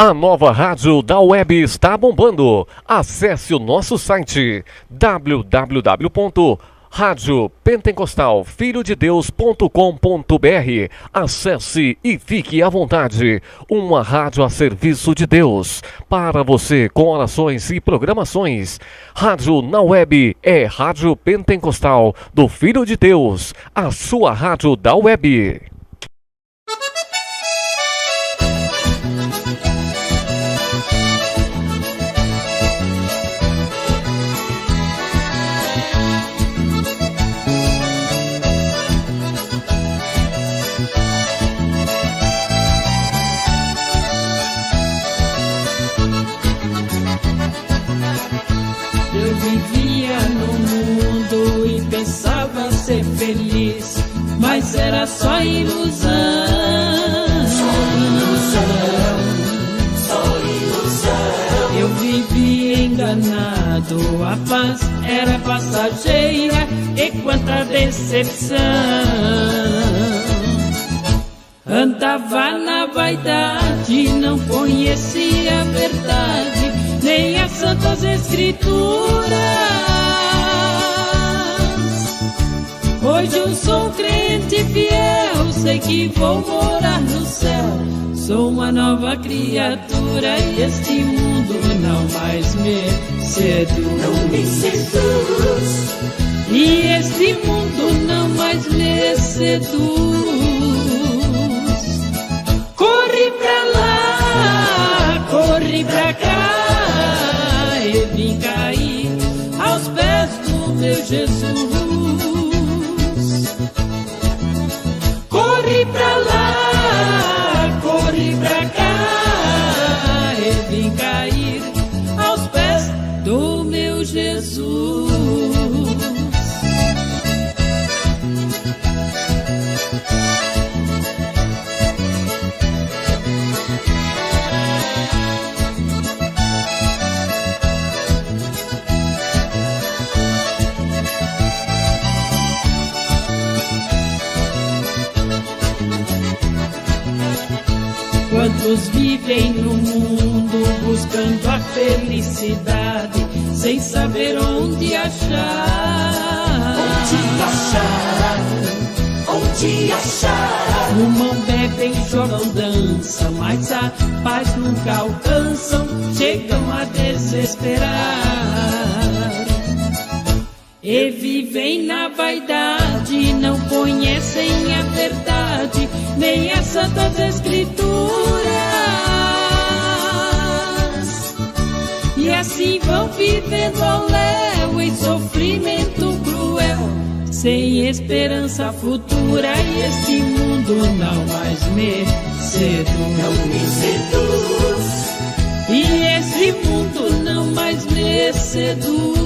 A nova rádio da web está bombando. Acesse o nosso site www.radiopentecostalfilhodedeus.com.br. Acesse e fique à vontade. Uma rádio a serviço de Deus. Para você com orações e programações. Rádio na web é Rádio Pentecostal do Filho de Deus. A sua rádio da web. Ser feliz, mas era só ilusão. Só ilusão, só ilusão. Eu vivia enganado, a paz era passageira e quanta decepção. Andava na vaidade, não conhecia a verdade, nem as santas escrituras. Hoje eu sou crente fiel, sei que vou morar no céu. Sou uma nova criatura e este mundo não mais me seduz. Não me seduz. E este mundo não mais me seduz. Corre pra lá, corre pra cá e vim cair aos pés do meu Jesus. Corre pra lá, corre pra cá e vim cair aos pés do meu Jesus. Quantos vivem no mundo buscando a felicidade, sem saber onde achar. Onde achar? Onde achar? Fumam, bebem, jogam, dançam, mas a paz nunca alcançam, chegam a desesperar. E vivem na vaidade, não conhecem a verdade, nem as santas escrituras. E assim vão vivendo ao léu em sofrimento cruel, sem esperança futura. E este mundo não mais me seduz. Não me seduz. E este mundo não mais me seduz.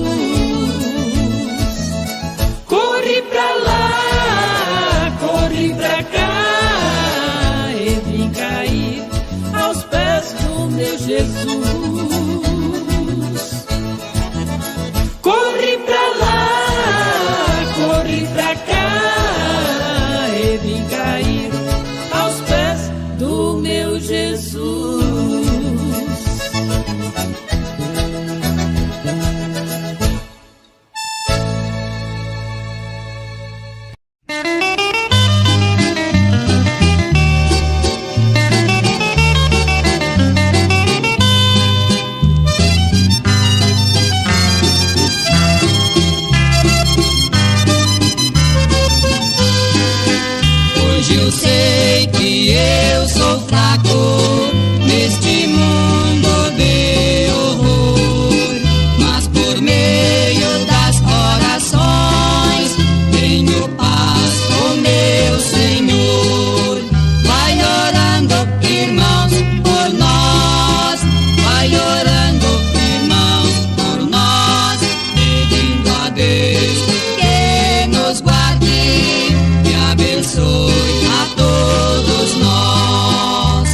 Corre pra lá, corre pra cá e vim cair aos pés do meu Jesus. Corre pra lá, corre pra cá e vim cair aos pés do meu Jesus. Eu sei que eu sou fraco neste mundo de horror, mas por meio das orações tenho paz com meu Senhor. Vai orando, irmãos, por nós, vai orando, irmãos, por nós, pedindo a Deus que nos guarde e abençoe a todos nós.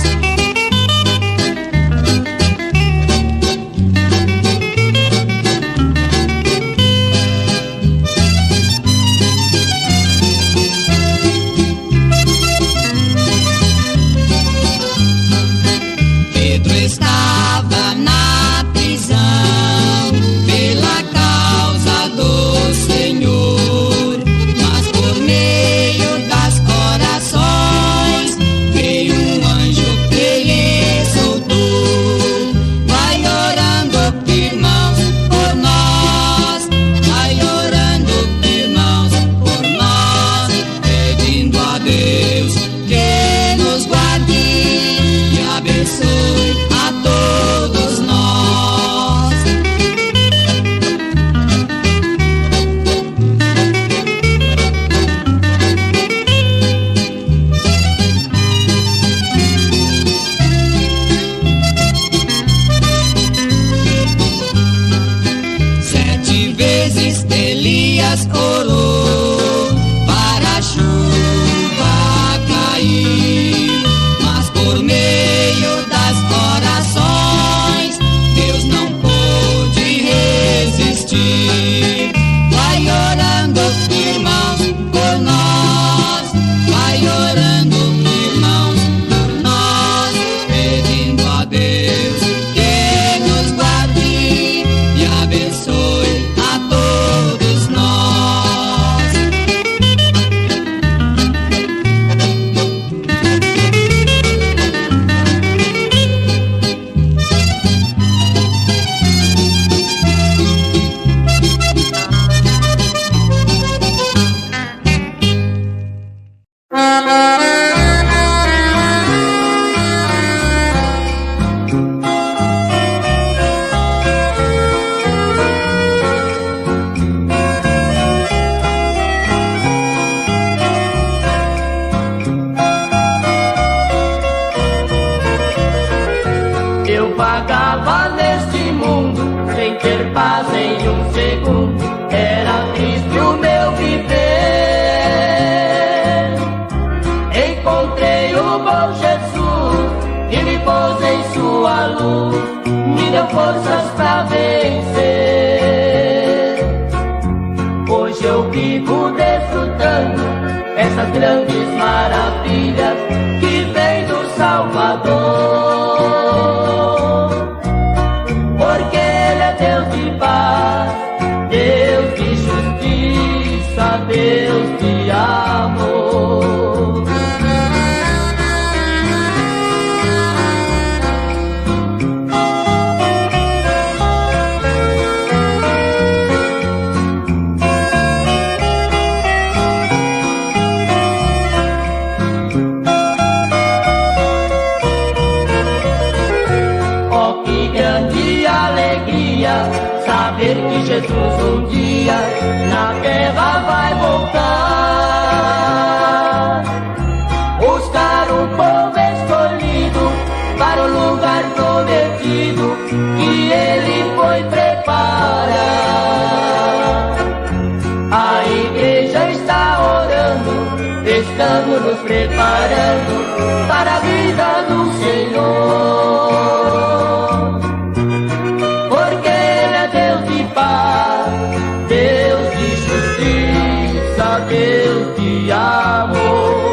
vivo desfrutando essas grandes maravilhas que vem do Salvador. Porque Ele é Deus de paz, Deus de justiça, Deus de amor. Saber que Jesus um dia na terra vai voltar, buscar um povo escolhido para o lugar prometido que Ele foi preparar. A igreja está orando, estamos nos preparando para a vida do Senhor. Deus de justiça, Deus de amor.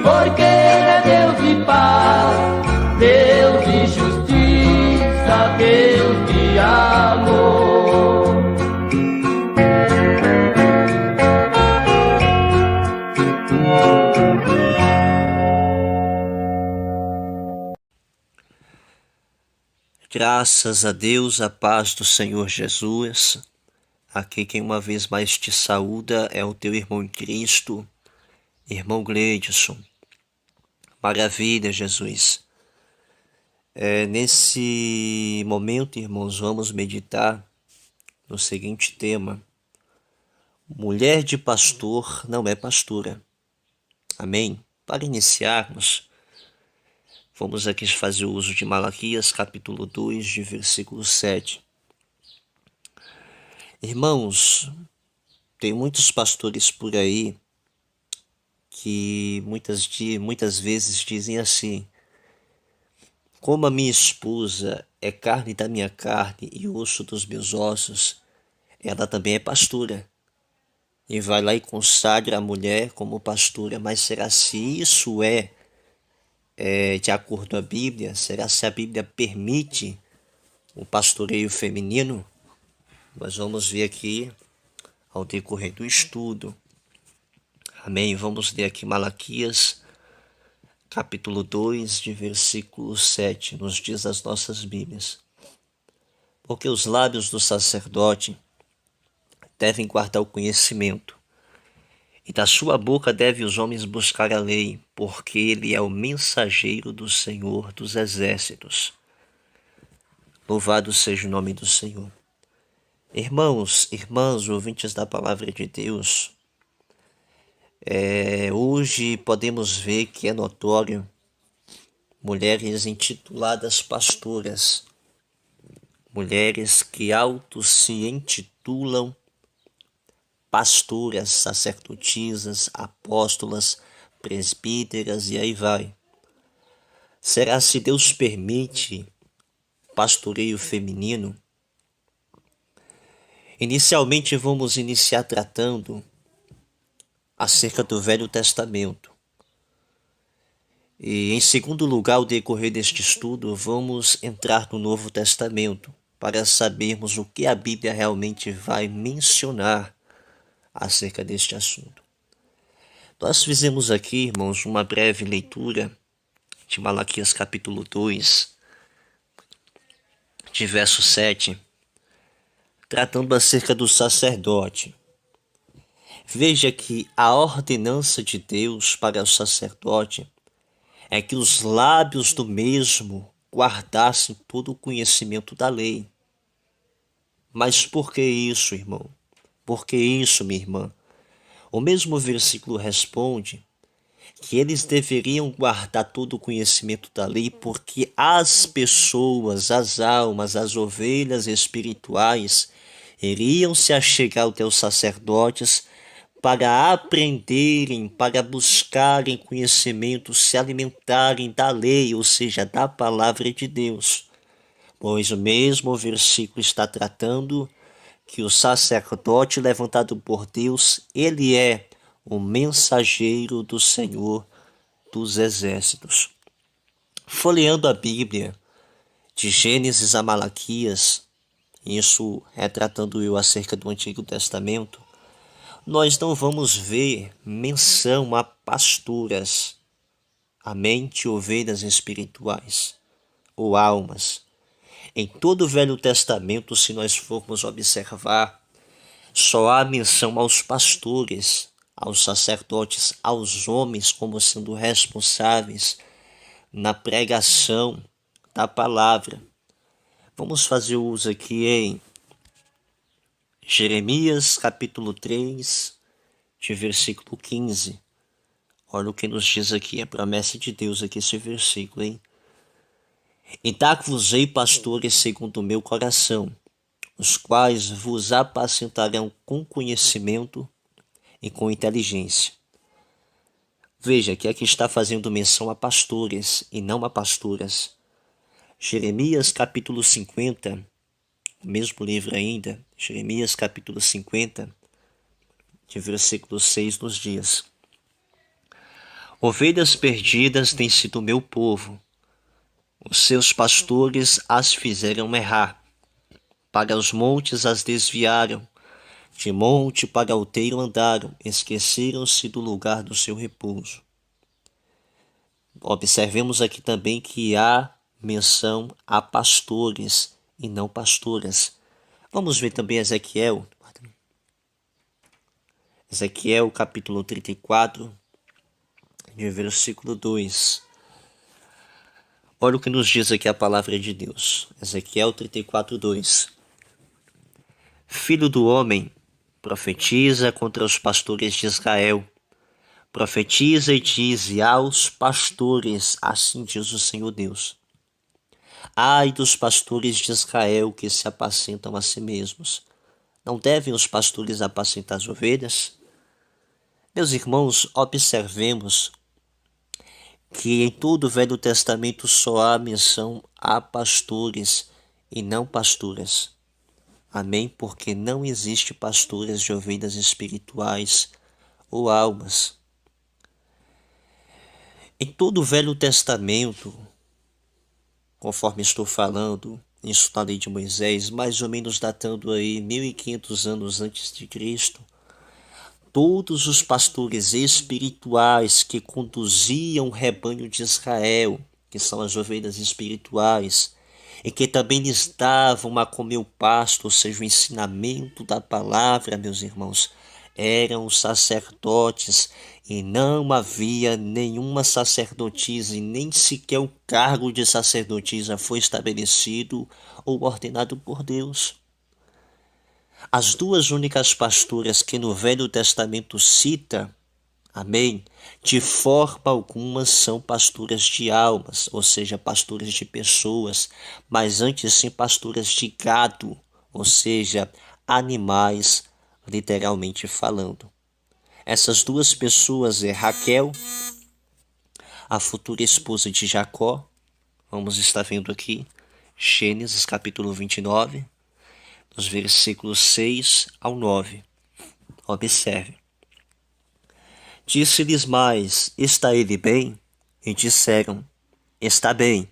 Porque Ele é Deus de paz, Deus de justiça, Deus de amor. Graças a Deus, a paz do Senhor Jesus. Aqui quem uma vez mais te saúda é o teu irmão em Cristo, irmão Gleidson. Maravilha, Jesus. Nesse momento, irmãos, vamos meditar no seguinte tema: mulher de pastor não é pastora. Amém? Para iniciarmos, vamos aqui fazer o uso de Malaquias, capítulo 2, de versículo 7. Irmãos, tem muitos pastores por aí que muitas vezes dizem assim: como a minha esposa é carne da minha carne e osso dos meus ossos, ela também é pastora. E vai lá e consagra a mulher como pastora. Mas será se isso de acordo com a Bíblia? Será se a Bíblia permite o pastoreio feminino? Nós vamos ver aqui ao decorrer do estudo. Amém? Vamos ler aqui Malaquias, capítulo 2, de versículo 7, nos diz as nossas Bíblias: porque os lábios do sacerdote devem guardar o conhecimento, e da sua boca devem os homens buscar a lei, porque ele é o mensageiro do Senhor dos exércitos. Louvado seja o nome do Senhor. Irmãos, irmãs, ouvintes da palavra de Deus, hoje podemos ver que é notório mulheres intituladas pastoras, mulheres que se intitulam pastoras, sacerdotisas, apóstolas, presbíteras e aí vai. Será se Deus permite pastoreio feminino? Inicialmente vamos iniciar tratando acerca do Velho Testamento. E em segundo lugar, ao decorrer deste estudo, vamos entrar no Novo Testamento para sabermos o que a Bíblia realmente vai mencionar acerca deste assunto. Nós fizemos aqui, irmãos, uma breve leitura de Malaquias capítulo 2, de verso 7, tratando acerca do sacerdote. Veja que a ordenança de Deus para o sacerdote é que os lábios do mesmo guardassem todo o conhecimento da lei. Mas por que isso, irmão? Por que isso, minha irmã? O mesmo versículo responde que eles deveriam guardar todo o conhecimento da lei porque as pessoas, as almas, as ovelhas espirituais iriam se achegar até os sacerdotes para aprenderem, para buscarem conhecimento, se alimentarem da lei, ou seja, da palavra de Deus. Pois o mesmo versículo está tratando que o sacerdote levantado por Deus, ele é o mensageiro do Senhor dos Exércitos. Folheando a Bíblia, de Gênesis a Malaquias, isso retratando eu acerca do Antigo Testamento, nós não vamos ver menção a pastoras, amém, de ovelhas espirituais ou almas. Em todo o Velho Testamento, se nós formos observar, só há menção aos pastores, aos sacerdotes, aos homens como sendo responsáveis na pregação da palavra. Vamos fazer uso aqui em Jeremias capítulo 3, de versículo 15. Olha o que nos diz aqui, a promessa de Deus aqui, esse versículo, hein? E dar-vos-ei pastores segundo o meu coração, os quais vos apacentarão com conhecimento e com inteligência. Veja que aqui está fazendo menção a pastores e não a pastoras. Jeremias capítulo 50, o mesmo livro ainda, Jeremias capítulo 50, de versículo 6 nos diz: Ovelhas perdidas têm sido meu povo, os seus pastores as fizeram errar, para os montes as desviaram, de monte para outeiro andaram, esqueceram-se do lugar do seu repouso. Observemos aqui também que há menção a pastores e não pastoras. Vamos ver também Ezequiel capítulo 34, de versículo 2. Olha o que nos diz aqui a palavra de Deus. Ezequiel 34, 2. Filho do homem, profetiza contra os pastores de Israel. Profetiza e dize aos pastores, assim diz o Senhor Deus: Ai dos pastores de Israel que se apacentam a si mesmos. Não devem os pastores apacentar as ovelhas? Meus irmãos, observemos que em todo o Velho Testamento só há menção a pastores e não pastoras. Amém? Porque não existe pastoras de ovelhas espirituais ou almas. Em todo o Velho Testamento, conforme estou falando, isso na lei de Moisés, mais ou menos datando aí 1500 anos antes de Cristo, todos os pastores espirituais que conduziam o rebanho de Israel, que são as ovelhas espirituais, e que também lhes davam a comer o pasto, ou seja, o ensinamento da palavra, meus irmãos, eram os sacerdotes, e não havia nenhuma sacerdotisa, e nem sequer o cargo de sacerdotisa foi estabelecido ou ordenado por Deus. As duas únicas pastoras que no Velho Testamento cita, amém, de forma alguma são pastoras de almas, ou seja, pastoras de pessoas, mas antes sim pastoras de gado, ou seja, animais, literalmente falando. Essas duas pessoas é Raquel, a futura esposa de Jacó, vamos estar vendo aqui, Gênesis capítulo 29, dos versículos 6 ao 9. Observe. Disse-lhes mais: Está ele bem? E disseram: Está bem.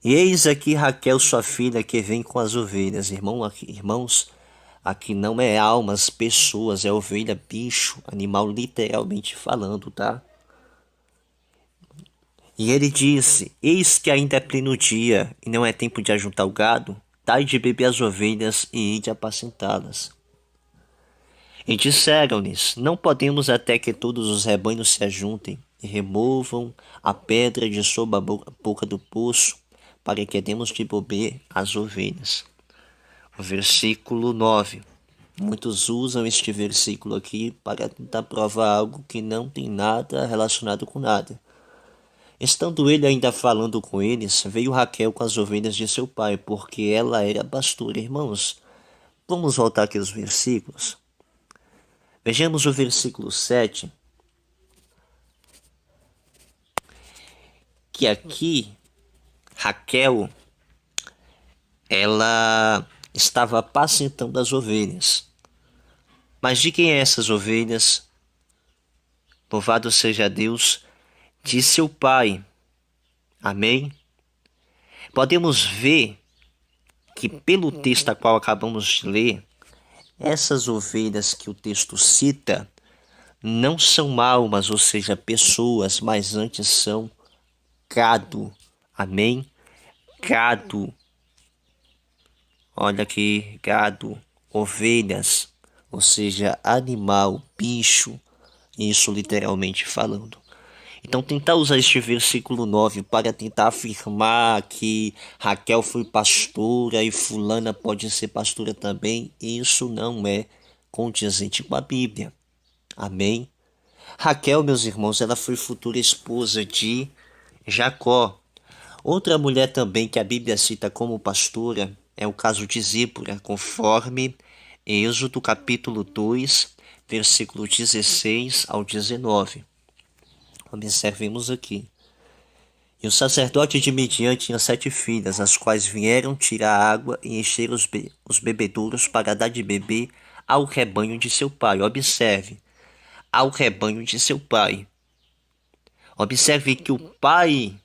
E eis aqui Raquel, sua filha, que vem com as ovelhas. Irmãos, aqui não é almas, pessoas, é ovelha, bicho, animal, literalmente falando, tá? E ele disse: Eis que ainda é pleno dia, e não é tempo de ajuntar o gado. Dai de beber as ovelhas e ide apacentá-las. E disseram-lhes: Não podemos até que todos os rebanhos se ajuntem e removam a pedra de sob a boca do poço, para que demos de beber as ovelhas. O versículo 9. Muitos usam este versículo aqui para tentar provar algo que não tem nada relacionado com nada. Estando ele ainda falando com eles, veio Raquel com as ovelhas de seu pai, porque ela era pastora. Irmãos, vamos voltar aqui aos versículos. Vejamos o versículo 7, que aqui Raquel, ela estava apacentando as ovelhas. Mas de quem é essas ovelhas? Louvado seja Deus, de seu pai. Amém? Podemos ver que pelo texto a qual acabamos de ler, essas ovelhas que o texto cita não são almas, ou seja, pessoas, mas antes são gado. Amém? Gado. Olha aqui, gado, ovelhas, ou seja, animal, bicho, isso literalmente falando. Então tentar usar este versículo 9 para tentar afirmar que Raquel foi pastora e fulana pode ser pastora também, isso não é condizente com a Bíblia. Amém? Raquel, meus irmãos, ela foi futura esposa de Jacó. Outra mulher também que a Bíblia cita como pastora é o caso de Zípora, conforme Êxodo capítulo 2, versículo 16 ao 19. Observemos aqui. E o sacerdote de Midian tinha 7 filhas, as quais vieram tirar água e encher os bebedouros para dar de beber ao rebanho de seu pai. Observe, ao rebanho de seu pai. Observe que o pai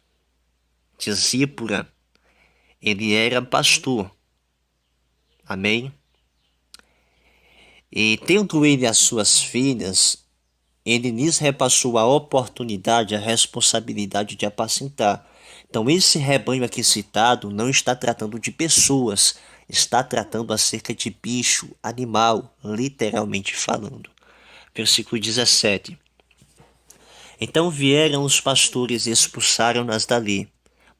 de Zípora, ele era pastor. Amém? E tendo ele as suas filhas, ele lhes repassou a oportunidade, a responsabilidade de apacentar. Então esse rebanho aqui citado não está tratando de pessoas, está tratando acerca de bicho, animal, literalmente falando. Versículo 17. Então vieram os pastores e expulsaram-nas dali.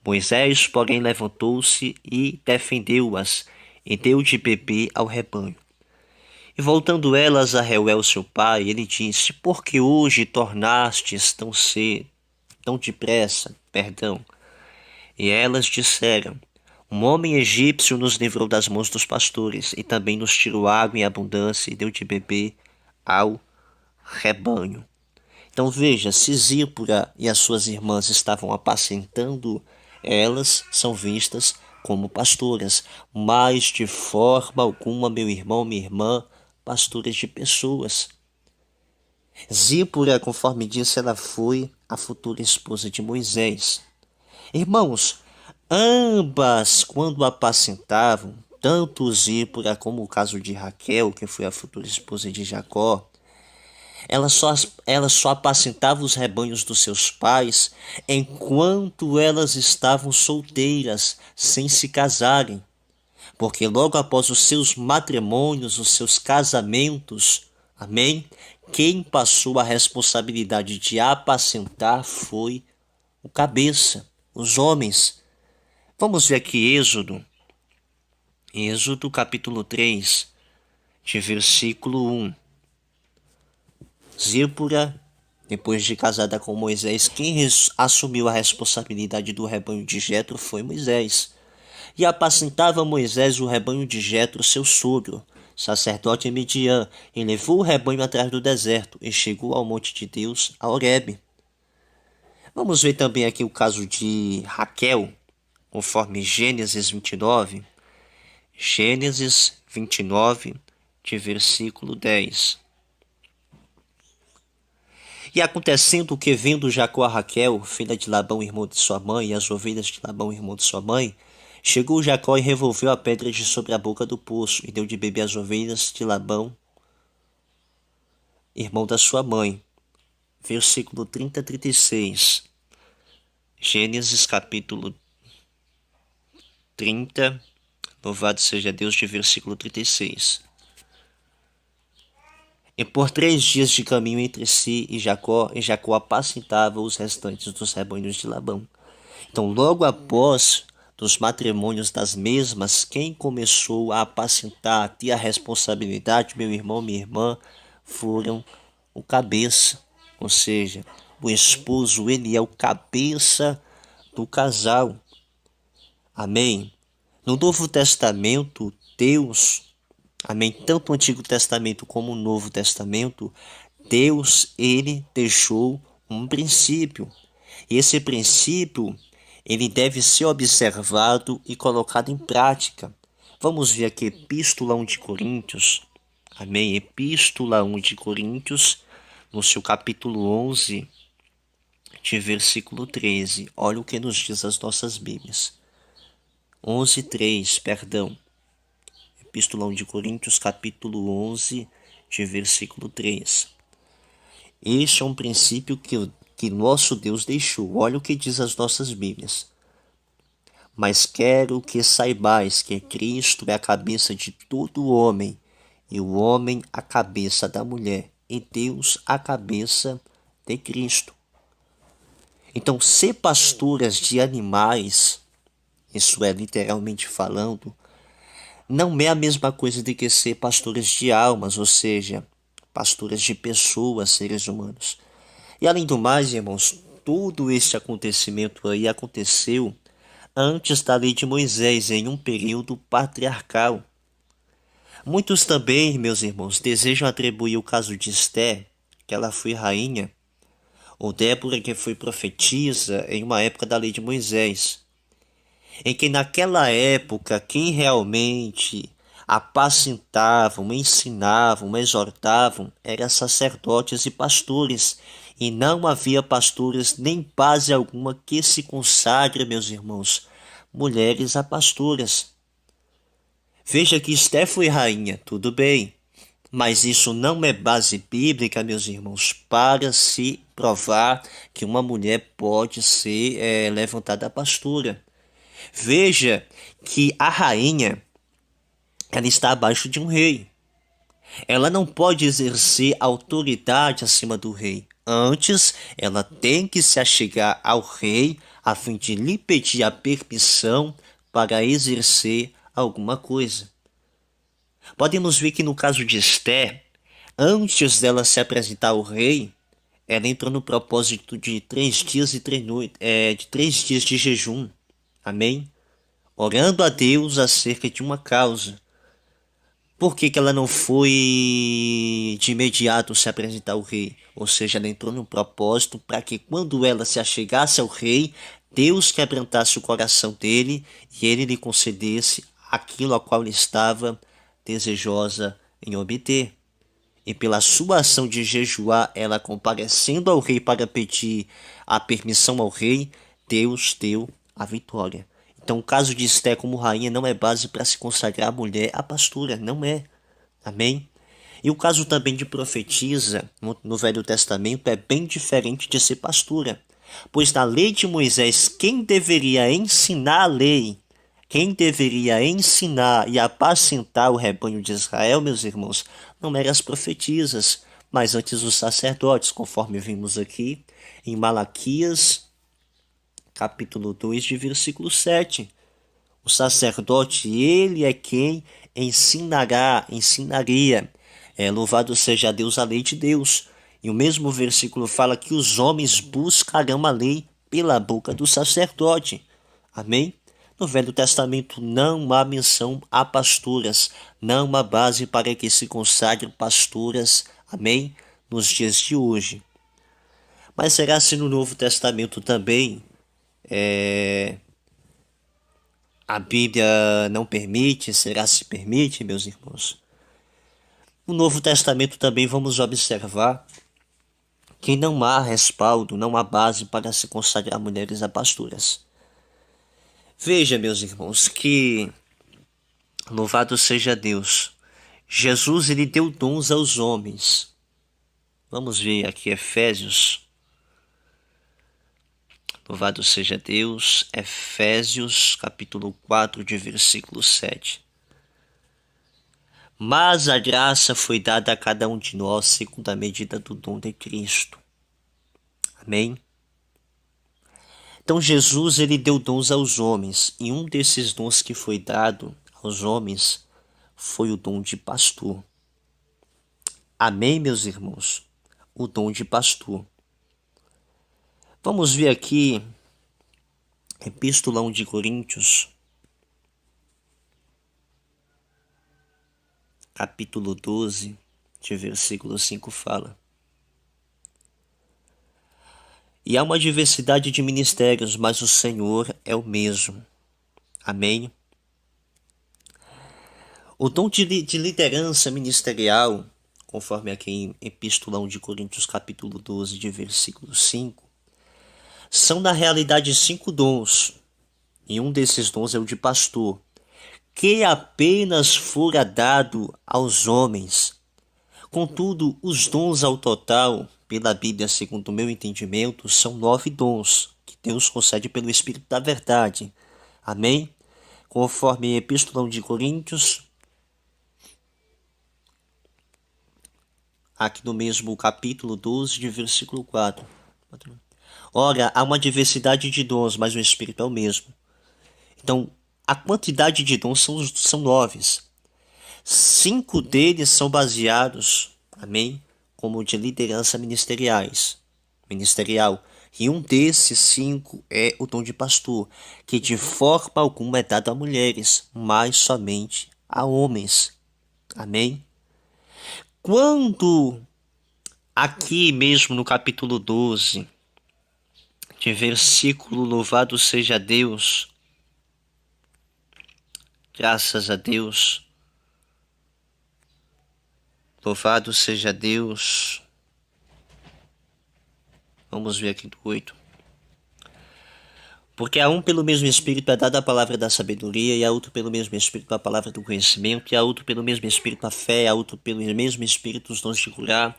Moisés, porém, levantou-se e defendeu-as, e deu de beber ao rebanho. E voltando elas a Reuel seu pai, ele disse: por que hoje tornastes tão depressa? E elas disseram: um homem egípcio nos livrou das mãos dos pastores, e também nos tirou água em abundância, e deu de beber ao rebanho. Então veja, se Zípora e as suas irmãs estavam apacentando, elas são vistas como pastoras, mas de forma alguma, meu irmão, minha irmã, pastoras de pessoas. Zípora, conforme disse, ela foi a futura esposa de Moisés. Irmãos, ambas, quando apacentavam, tanto Zípora como o caso de Raquel, que foi a futura esposa de Jacó, ela só apacentava os rebanhos dos seus pais enquanto elas estavam solteiras, sem se casarem. Porque logo após os seus matrimônios, os seus casamentos, amém? Quem passou a responsabilidade de apacentar foi o cabeça, os homens. Vamos ver aqui Êxodo capítulo 3, de versículo 1. Zípora, depois de casada com Moisés, quem assumiu a responsabilidade do rebanho de Jetro foi Moisés. E apacentava Moisés o rebanho de Jetro, seu sogro, sacerdote em Midian, e levou o rebanho atrás do deserto, e chegou ao monte de Deus, a Horebe. Vamos ver também aqui o caso de Raquel, conforme Gênesis 29. Gênesis 29, de versículo 10. E acontecendo que, vendo Jacó a Raquel, filha de Labão, irmão de sua mãe, e as ovelhas de Labão, irmão de sua mãe, chegou Jacó e revolveu a pedra de sobre a boca do poço, e deu de beber às ovelhas de Labão, irmão da sua mãe. Versículo 30 a 36. Gênesis capítulo 30, louvado seja Deus, de versículo 36. E por 3 dias de caminho entre si e Jacó apacentava os restantes dos rebanhos de Labão. Então, logo após dos matrimônios das mesmas, quem começou a apacentar, a ter a responsabilidade, meu irmão, minha irmã, foram o cabeça. Ou seja, o esposo, ele é o cabeça do casal. Amém? No Novo Testamento, Deus, amém, tanto o Antigo Testamento como o Novo Testamento, Deus, ele deixou um princípio. E esse princípio, ele deve ser observado e colocado em prática. Vamos ver aqui Epístola 1 de Coríntios. Amém? Epístola 1 de Coríntios, no seu capítulo 11, de versículo 13. Olha o que nos diz as nossas Bíblias. 11:3, perdão. Epístola 1 de Coríntios, capítulo 11, de versículo 3. Este é um princípio que nosso Deus deixou. Olha o que diz as nossas Bíblias. Mas quero que saibais que Cristo é a cabeça de todo homem, e o homem a cabeça da mulher, e Deus a cabeça de Cristo. Então, ser pastoras de animais, isso é literalmente falando, não é a mesma coisa de que ser pastoras de almas, ou seja, pastoras de pessoas, seres humanos. E além do mais, irmãos, todo este acontecimento aí aconteceu antes da lei de Moisés, em um período patriarcal. Muitos também, meus irmãos, desejam atribuir o caso de Esté, que ela foi rainha, ou Débora, que foi profetisa, em uma época da lei de Moisés, em que naquela época quem realmente apacentavam, ensinavam, exortavam eram sacerdotes e pastores, e não havia pastores nem base alguma que se consagre, meus irmãos, mulheres a pastoras. Veja que Esté foi rainha, tudo bem, mas isso não é base bíblica, meus irmãos, para se provar que uma mulher pode ser levantada a pastora. Veja que a rainha, ela está abaixo de um rei. Ela não pode exercer autoridade acima do rei. Antes, ela tem que se achegar ao rei a fim de lhe pedir a permissão para exercer alguma coisa. Podemos ver que no caso de Esté, antes dela se apresentar ao rei, ela entrou no propósito de 3 dias e 3 noites, de 3 dias de jejum. Amém? Orando a Deus acerca de uma causa. Por que ela não foi de imediato se apresentar ao rei? Ou seja, ela entrou num propósito para que quando ela se achegasse ao rei, Deus quebrantasse o coração dele e ele lhe concedesse aquilo a qual ele estava desejosa em obter. E pela sua ação de jejuar, ela comparecendo ao rei para pedir a permissão ao rei, Deus deu a vitória. Então, o caso de Esté como rainha não é base para se consagrar a mulher a pastora, não é. Amém? E o caso também de profetisa, no Velho Testamento, é bem diferente de ser pastora. Pois na lei de Moisés, quem deveria ensinar a lei, quem deveria ensinar e apacentar o rebanho de Israel, meus irmãos, não eram as profetisas, mas antes os sacerdotes, conforme vimos aqui em Malaquias, capítulo 2, de versículo 7. O sacerdote, ele é quem ensinaria. Louvado seja Deus, a lei de Deus. E o mesmo versículo fala que os homens buscarão a lei pela boca do sacerdote. Amém? No Velho Testamento não há menção a pastoras, não há base para que se consagrem pastoras, amém? Nos dias de hoje. Mas será se no Novo Testamento também a Bíblia não permite? Será se permite, meus irmãos? No Novo Testamento também vamos observar que não há respaldo, não há base para se consagrar mulheres a pastoras. Veja, meus irmãos, que louvado seja Deus. Jesus, ele deu dons aos homens. Vamos ver aqui Efésios. Louvado seja Deus. Efésios, capítulo 4, de versículo 7. Mas a graça foi dada a cada um de nós segundo a medida do dom de Cristo. Amém? Então Jesus, ele deu dons aos homens, e um desses dons que foi dado aos homens foi o dom de pastor. Amém, meus irmãos? O dom de pastor. Vamos ver aqui Epístola 1 de Coríntios, capítulo 12, de versículo 5 fala: E há uma diversidade de ministérios, mas o Senhor é o mesmo. Amém? O dom de liderança ministerial, conforme aqui em Epístola 1 de Coríntios, capítulo 12, de versículo 5, são na realidade 5 dons, e um desses dons é o de pastor, que apenas fora dado aos homens. Contudo, os dons ao total, pela Bíblia, segundo o meu entendimento, são 9 dons, que Deus concede pelo Espírito da Verdade. Amém? Conforme Epístola 1 de Coríntios, aqui no mesmo capítulo 12, de versículo 4. Ora, há uma diversidade de dons, mas o Espírito é o mesmo. Então, a quantidade de dons são 9. 5 deles são baseados, amém, como de liderança ministerial. E um desses 5 é o dom de pastor, que de forma alguma é dado a mulheres, mas somente a homens. Amém? Quando aqui mesmo no capítulo 12, de versículo louvado seja Deus, graças a Deus, louvado seja Deus. Vamos ver aqui do 8. Porque a um pelo mesmo Espírito é dada a palavra da sabedoria, e a outro pelo mesmo Espírito a palavra do conhecimento, e a outro pelo mesmo Espírito a fé, e a outro pelo mesmo Espírito os dons de curar,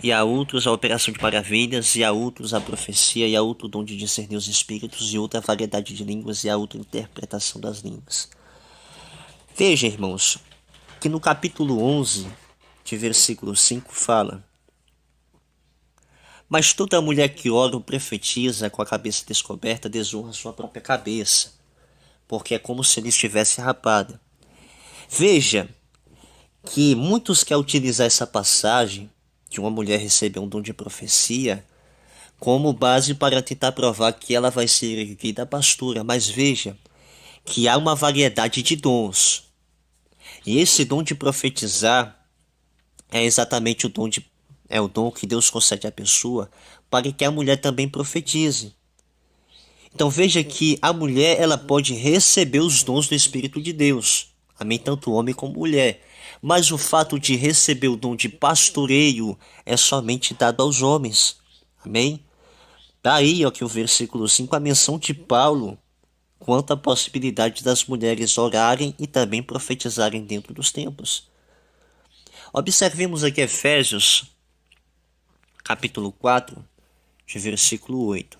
e a outros a operação de maravilhas, e a outros a profecia, e a outro o dom de discernir os espíritos, e outra a variedade de línguas, e a outra a interpretação das línguas. Veja, irmãos, que no capítulo 11, de versículo 5, fala: mas toda mulher que ora ou profetiza com a cabeça descoberta desonra sua própria cabeça, porque é como se ele estivesse rapada. Veja que muitos querem utilizar essa passagem de uma mulher receber um dom de profecia como base para tentar provar que ela vai ser erguida pastora, mas veja que há uma variedade de dons. E esse dom de profetizar é exatamente o dom que Deus concede à pessoa para que a mulher também profetize. Então veja que a mulher ela pode receber os dons do Espírito de Deus, amém, tanto homem como mulher. Mas o fato de receber o dom de pastoreio é somente dado aos homens, amém. Daí, ó, que o versículo 5, a menção de Paulo quanto à possibilidade das mulheres orarem e também profetizarem dentro dos templos. Observemos aqui Efésios, capítulo 4, de versículo 8.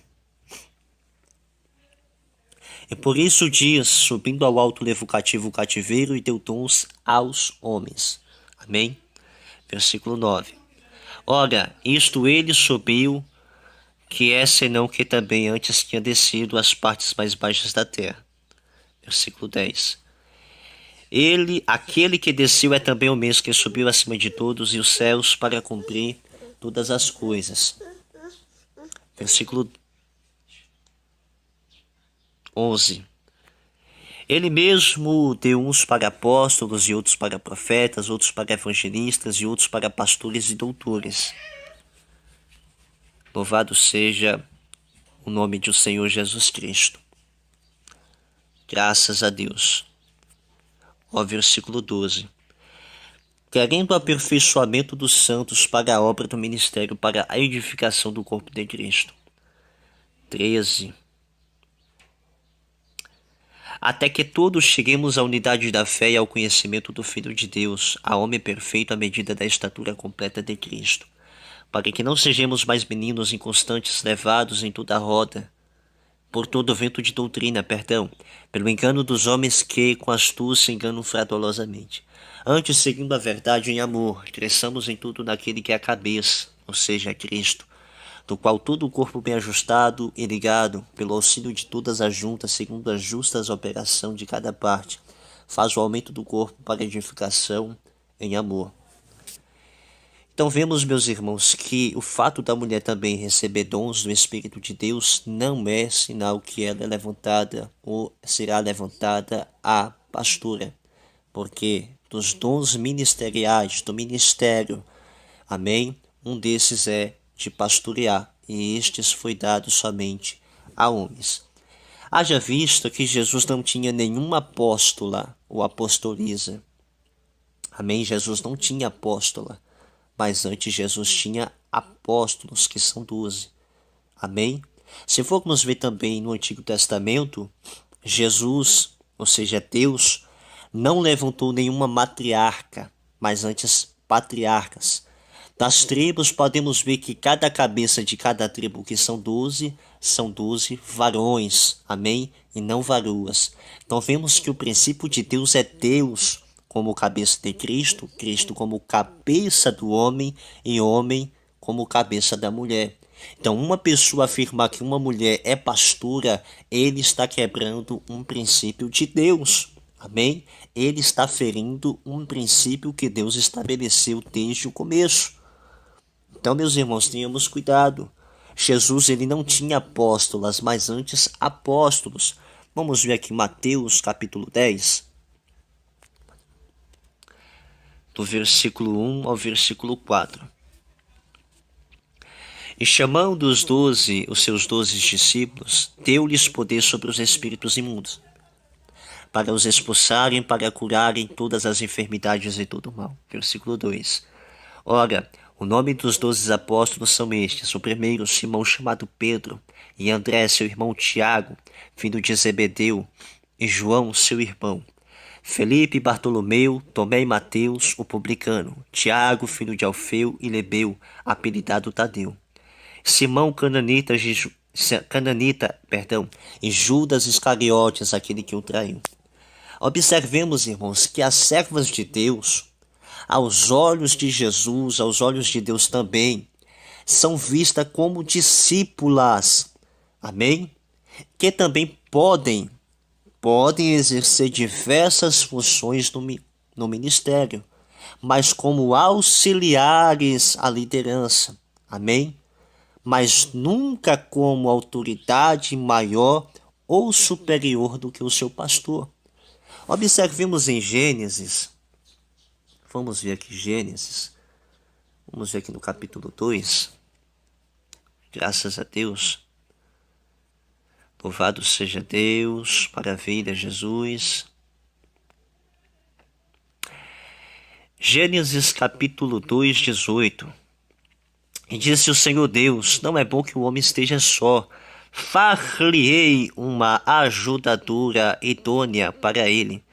E por isso diz, subindo ao alto levou cativo o cativeiro e deu dons aos homens. Amém? Versículo 9. Ora, isto ele subiu, que é senão que também antes tinha descido às partes mais baixas da terra. Versículo 10. Aquele que desceu é também o mesmo que subiu acima de todos e os céus para cumprir todas as coisas. Versículo 11. Ele mesmo deu uns para apóstolos e outros para profetas, outros para evangelistas e outros para pastores e doutores. Louvado seja o nome do Senhor Jesus Cristo. Graças a Deus. Ó, versículo 12. Querendo o aperfeiçoamento dos santos para a obra do ministério, para a edificação do corpo de Cristo. 13. Até que todos cheguemos à unidade da fé e ao conhecimento do Filho de Deus, a homem perfeito à medida da estatura completa de Cristo, para que não sejamos mais meninos inconstantes, levados em toda a roda, por todo vento de doutrina, pelo engano dos homens que com astúcia enganam fraudulosamente. Antes, seguindo a verdade em amor, cresçamos em tudo naquele que é a cabeça, ou seja, Cristo, do qual todo o corpo bem ajustado e ligado, pelo auxílio de todas as juntas, segundo a justa operação de cada parte, faz o aumento do corpo para a edificação em amor. Então vemos, meus irmãos, que o fato da mulher também receber dons do Espírito de Deus não é sinal que ela é levantada ou será levantada a pastora, porque dos dons ministeriais, do ministério, amém, um desses é de pastorear, e estes foi dado somente a homens. Haja visto que Jesus não tinha nenhuma apóstola ou apostoliza, Amém? Jesus não tinha apóstola, mas antes Jesus tinha apóstolos, que são 12. Amém? Se formos ver também no Antigo Testamento, Jesus, ou seja, Deus, não levantou nenhuma matriarca, mas antes patriarcas. Das tribos podemos ver que cada cabeça de cada tribo, que são 12 varões, amém? E não varoas. Então vemos que o princípio de Deus é Deus como cabeça de Cristo, Cristo como cabeça do homem e homem como cabeça da mulher. Então, uma pessoa afirmar que uma mulher é pastora, ele está quebrando um princípio de Deus. Amém? Ele está ferindo um princípio que Deus estabeleceu desde o começo. Então, meus irmãos, tenhamos cuidado. Jesus, ele não tinha apóstolas, mas antes apóstolos. Vamos ver aqui Mateus capítulo 10. Do versículo 1 ao versículo 4. E chamando os seus 12 discípulos, deu-lhes poder sobre os espíritos imundos, para os expulsarem, para curarem todas as enfermidades e todo o mal. Versículo 2. Ora, o nome dos 12 apóstolos são estes: o primeiro, Simão, chamado Pedro, e André, seu irmão Tiago, filho de Zebedeu, e João, seu irmão, Felipe, Bartolomeu, Tomé e Mateus, o publicano, Tiago, filho de Alfeu, e Lebeu, apelidado Tadeu, Simão cananita, e Judas Iscariotes, aquele que o traiu. Observemos, irmãos, que as servas de Deus, aos olhos de Jesus, aos olhos de Deus também, são vistas como discípulas, amém? Que também podem exercer diversas funções no ministério, mas como auxiliares à liderança, amém? Mas nunca como autoridade maior ou superior do que o seu pastor. Observemos em Gênesis, vamos ver aqui Gênesis, vamos ver aqui no capítulo 2, graças a Deus, louvado seja Deus, maravilha Jesus. Gênesis capítulo 2, 18. E disse o Senhor Deus: não é bom que o homem esteja só. Far-lhe-ei uma ajudadora idônea para ele.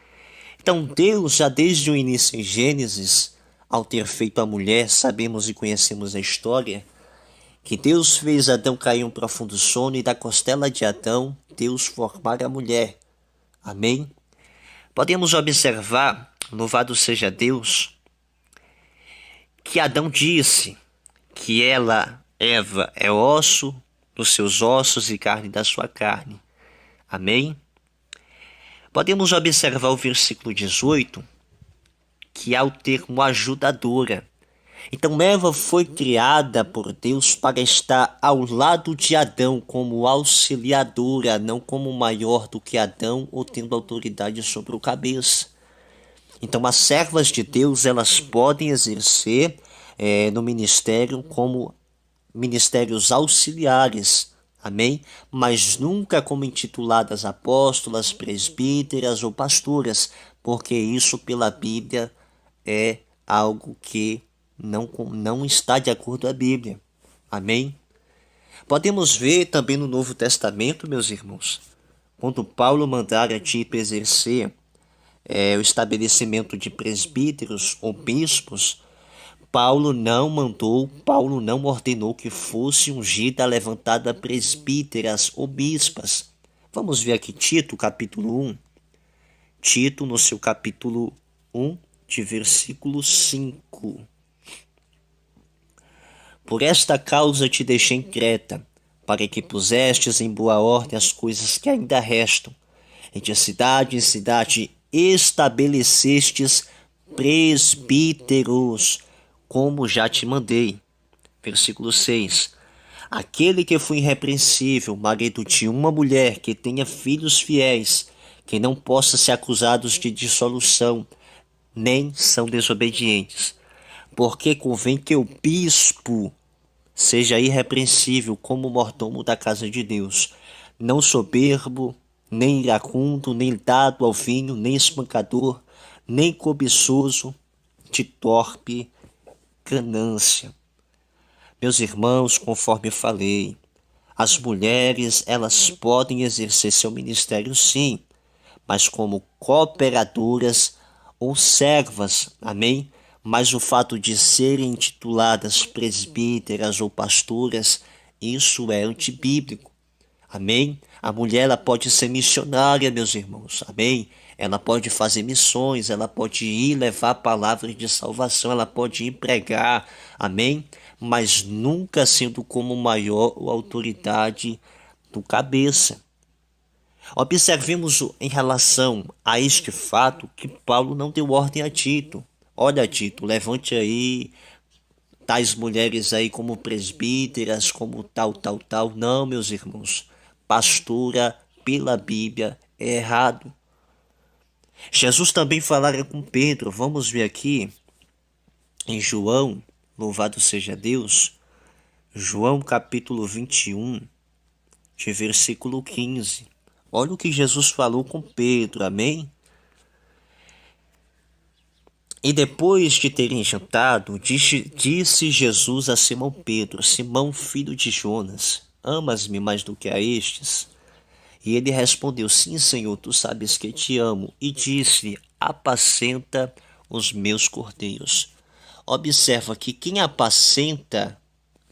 Então Deus, já desde o início em Gênesis, ao ter feito a mulher, sabemos e conhecemos a história, que Deus fez Adão cair em um profundo sono e da costela de Adão, Deus formar a mulher. Amém? Podemos observar, louvado seja Deus, que Adão disse que ela, Eva, é osso dos seus ossos e carne da sua carne. Amém? Podemos observar o versículo 18, que há o termo ajudadora. Então Eva foi criada por Deus para estar ao lado de Adão como auxiliadora, não como maior do que Adão ou tendo autoridade sobre o cabeça. Então as servas de Deus, elas podem exercer no ministério como ministérios auxiliares, amém? Mas nunca como intituladas apóstolas, presbíteras ou pastoras, porque isso pela Bíblia é algo que não está de acordo com a Bíblia, amém? Podemos ver também no Novo Testamento, meus irmãos, quando Paulo mandara Tito exercer o estabelecimento de presbíteros ou bispos, Paulo não ordenou que fosse ungida, levantada presbíteras ou bispas. Vamos ver aqui Tito, capítulo 1. Tito, no seu capítulo 1, de versículo 5. Por esta causa te deixei em Creta, para que pusestes em boa ordem as coisas que ainda restam, e de cidade em cidade estabelecestes presbíteros, como já te mandei. Versículo 6. Aquele que foi irrepreensível, marido de uma mulher, que tenha filhos fiéis, que não possa ser acusados de dissolução, nem são desobedientes. Porque convém que o bispo seja irrepreensível como mordomo da casa de Deus, não soberbo, nem iracundo, nem dado ao vinho, nem espancador, nem cobiçoso, de torpe ganância. Meus irmãos, conforme falei, as mulheres, elas podem exercer seu ministério sim, mas como cooperadoras ou servas, amém? Mas o fato de serem intituladas presbíteras ou pastoras, isso é antibíblico, amém? A mulher, ela pode ser missionária, meus irmãos, amém? Ela pode fazer missões, ela pode ir levar palavras de salvação, ela pode ir pregar, amém? Mas nunca sendo como maior ou autoridade do cabeça. Observemos em relação a este fato que Paulo não deu ordem a Tito. Olha, Tito, levante aí tais mulheres aí como presbíteras, como tal. Não, meus irmãos. Pastora pela Bíblia é errado. Jesus também falara com Pedro. Vamos ver aqui em João, louvado seja Deus. João capítulo 21, de versículo 15. Olha o que Jesus falou com Pedro, amém? E depois de terem jantado, disse Jesus a Simão Pedro: Simão, filho de Jonas, amas-me mais do que a estes? E ele respondeu: Sim, Senhor, tu sabes que te amo. E disse: apacenta os meus cordeiros. Observa que quem apacenta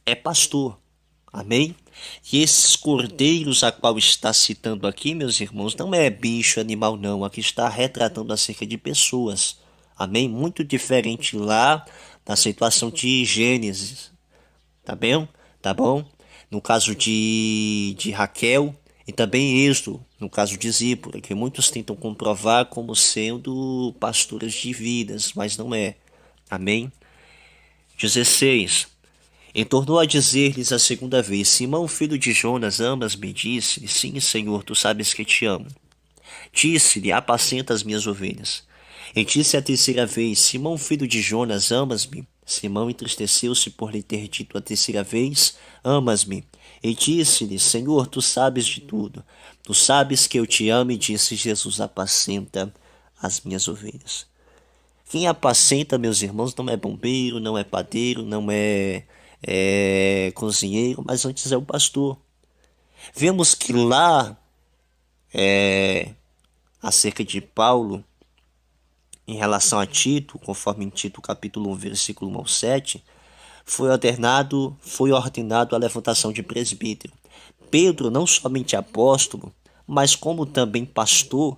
é pastor, amém? E esses cordeiros a qual está citando aqui, meus irmãos, não é bicho, animal não. Aqui está retratando acerca de pessoas, amém? Muito diferente lá na situação de Gênesis, tá bem? Tá bom? No caso de Raquel e também Êxodo, no caso de Zípora, que muitos tentam comprovar como sendo pastoras de vidas, mas não é, amém? 16. E tornou a dizer-lhes a segunda vez: Simão, filho de Jonas, amas-me? Disse-lhe: Sim, Senhor, tu sabes que te amo. Disse-lhe: apacenta as minhas ovelhas. E disse a terceira vez: Simão, filho de Jonas, amas-me? Simão entristeceu-se por lhe ter dito a terceira vez: amas-me? E disse-lhe: Senhor, tu sabes de tudo. Tu sabes que eu te amo. E disse Jesus: apacenta as minhas ovelhas. Quem apacenta, meus irmãos, não é bombeiro, não é padeiro, não é cozinheiro, mas antes é o pastor. Vemos que lá, acerca de Paulo, em relação a Tito, conforme em Tito capítulo 1, versículo 1 ao 7, foi ordenado a levantação de presbítero. Pedro, não somente apóstolo, mas como também pastor,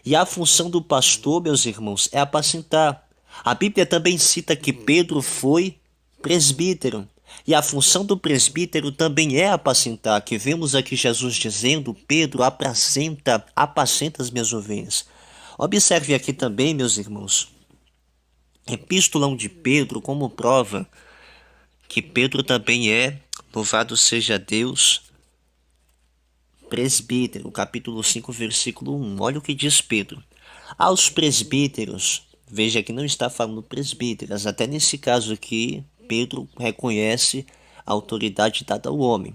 e a função do pastor, meus irmãos, é apacentar. A Bíblia também cita que Pedro foi presbítero. E a função do presbítero também é apacentar, que vemos aqui Jesus dizendo: Pedro, apacenta as minhas ovelhas. Observe aqui também, meus irmãos, Epístola de Pedro como prova que Pedro também é, louvado seja Deus, presbítero, capítulo 5, versículo 1. Olha o que diz Pedro: aos presbíteros, veja que não está falando presbíteras, até nesse caso aqui, Pedro reconhece a autoridade dada ao homem.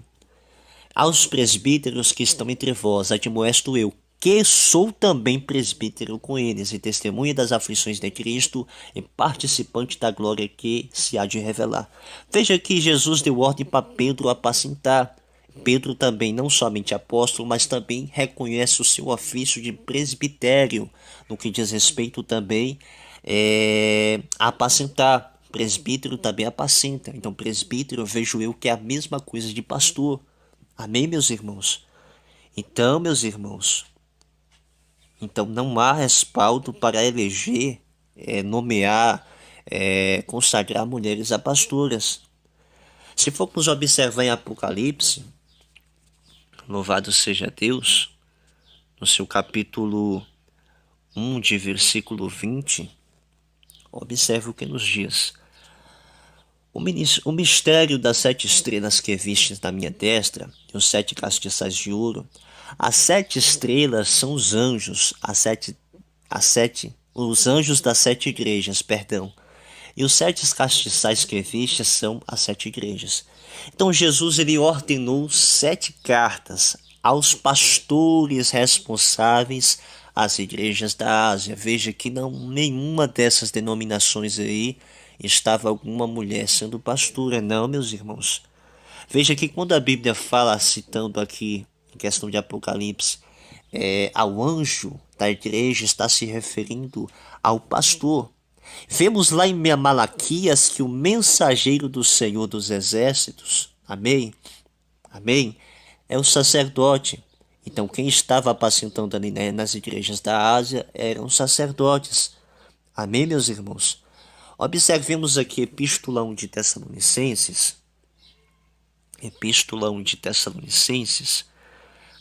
Aos presbíteros que estão entre vós, admoesto eu, que sou também presbítero com eles, e testemunha das aflições de Cristo, e participante da glória que se há de revelar. Veja que Jesus deu ordem para Pedro apacentar. Pedro também, não somente apóstolo, mas também reconhece o seu ofício de presbitério, no que diz respeito também a apacentar. Presbítero também apacenta. Então, presbítero, vejo eu que é a mesma coisa de pastor. Amém, meus irmãos? Então, meus irmãos, não há respaldo para eleger, nomear, consagrar mulheres a pastoras. Se formos observar em Apocalipse, louvado seja Deus, no seu capítulo 1, de versículo 20, observe o que nos diz: o mistério das 7 estrelas que vistes na minha destra, e os 7 castiçais de ouro. As 7 estrelas são os anjos, os anjos das 7 igrejas, e os 7 castiçais que vistes são as 7 igrejas. Então Jesus, ele ordenou 7 cartas aos pastores responsáveis as igrejas da Ásia. Veja que nenhuma dessas denominações aí estava alguma mulher sendo pastora, não, meus irmãos. Veja que quando a Bíblia fala, citando aqui, em questão de Apocalipse, ao anjo da igreja, está se referindo ao pastor. Vemos lá em Malaquias que o mensageiro do Senhor dos Exércitos, amém? Amém? É o sacerdote. Então quem estava apacentando ali, né, nas igrejas da Ásia eram os sacerdotes. Amém, meus irmãos? Observemos aqui Epístola 1 de Tessalonicenses. Epístola 1 de Tessalonicenses,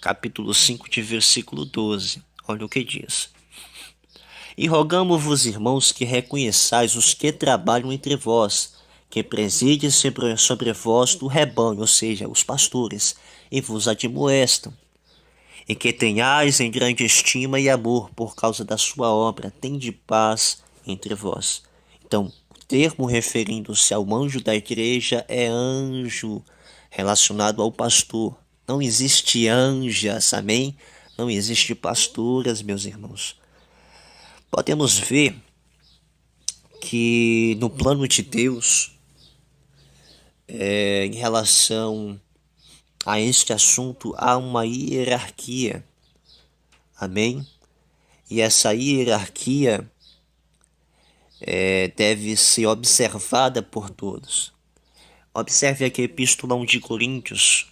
capítulo 5, de versículo 12. Olha o que diz. E rogamo-vos, irmãos, que reconheçais os que trabalham entre vós, que presidem sobre vós do rebanho, ou seja, os pastores, e vos admoestam, e que tenhais em grande estima e amor por causa da sua obra, tende paz entre vós. Então, o termo referindo-se ao anjo da igreja é anjo relacionado ao pastor. Não existe anjas, amém? Não existe pastoras, meus irmãos. Podemos ver que no plano de Deus, em relação a este assunto, há uma hierarquia, amém? E essa hierarquia deve ser observada por todos. Observe aqui a Epístola 1 de Coríntios,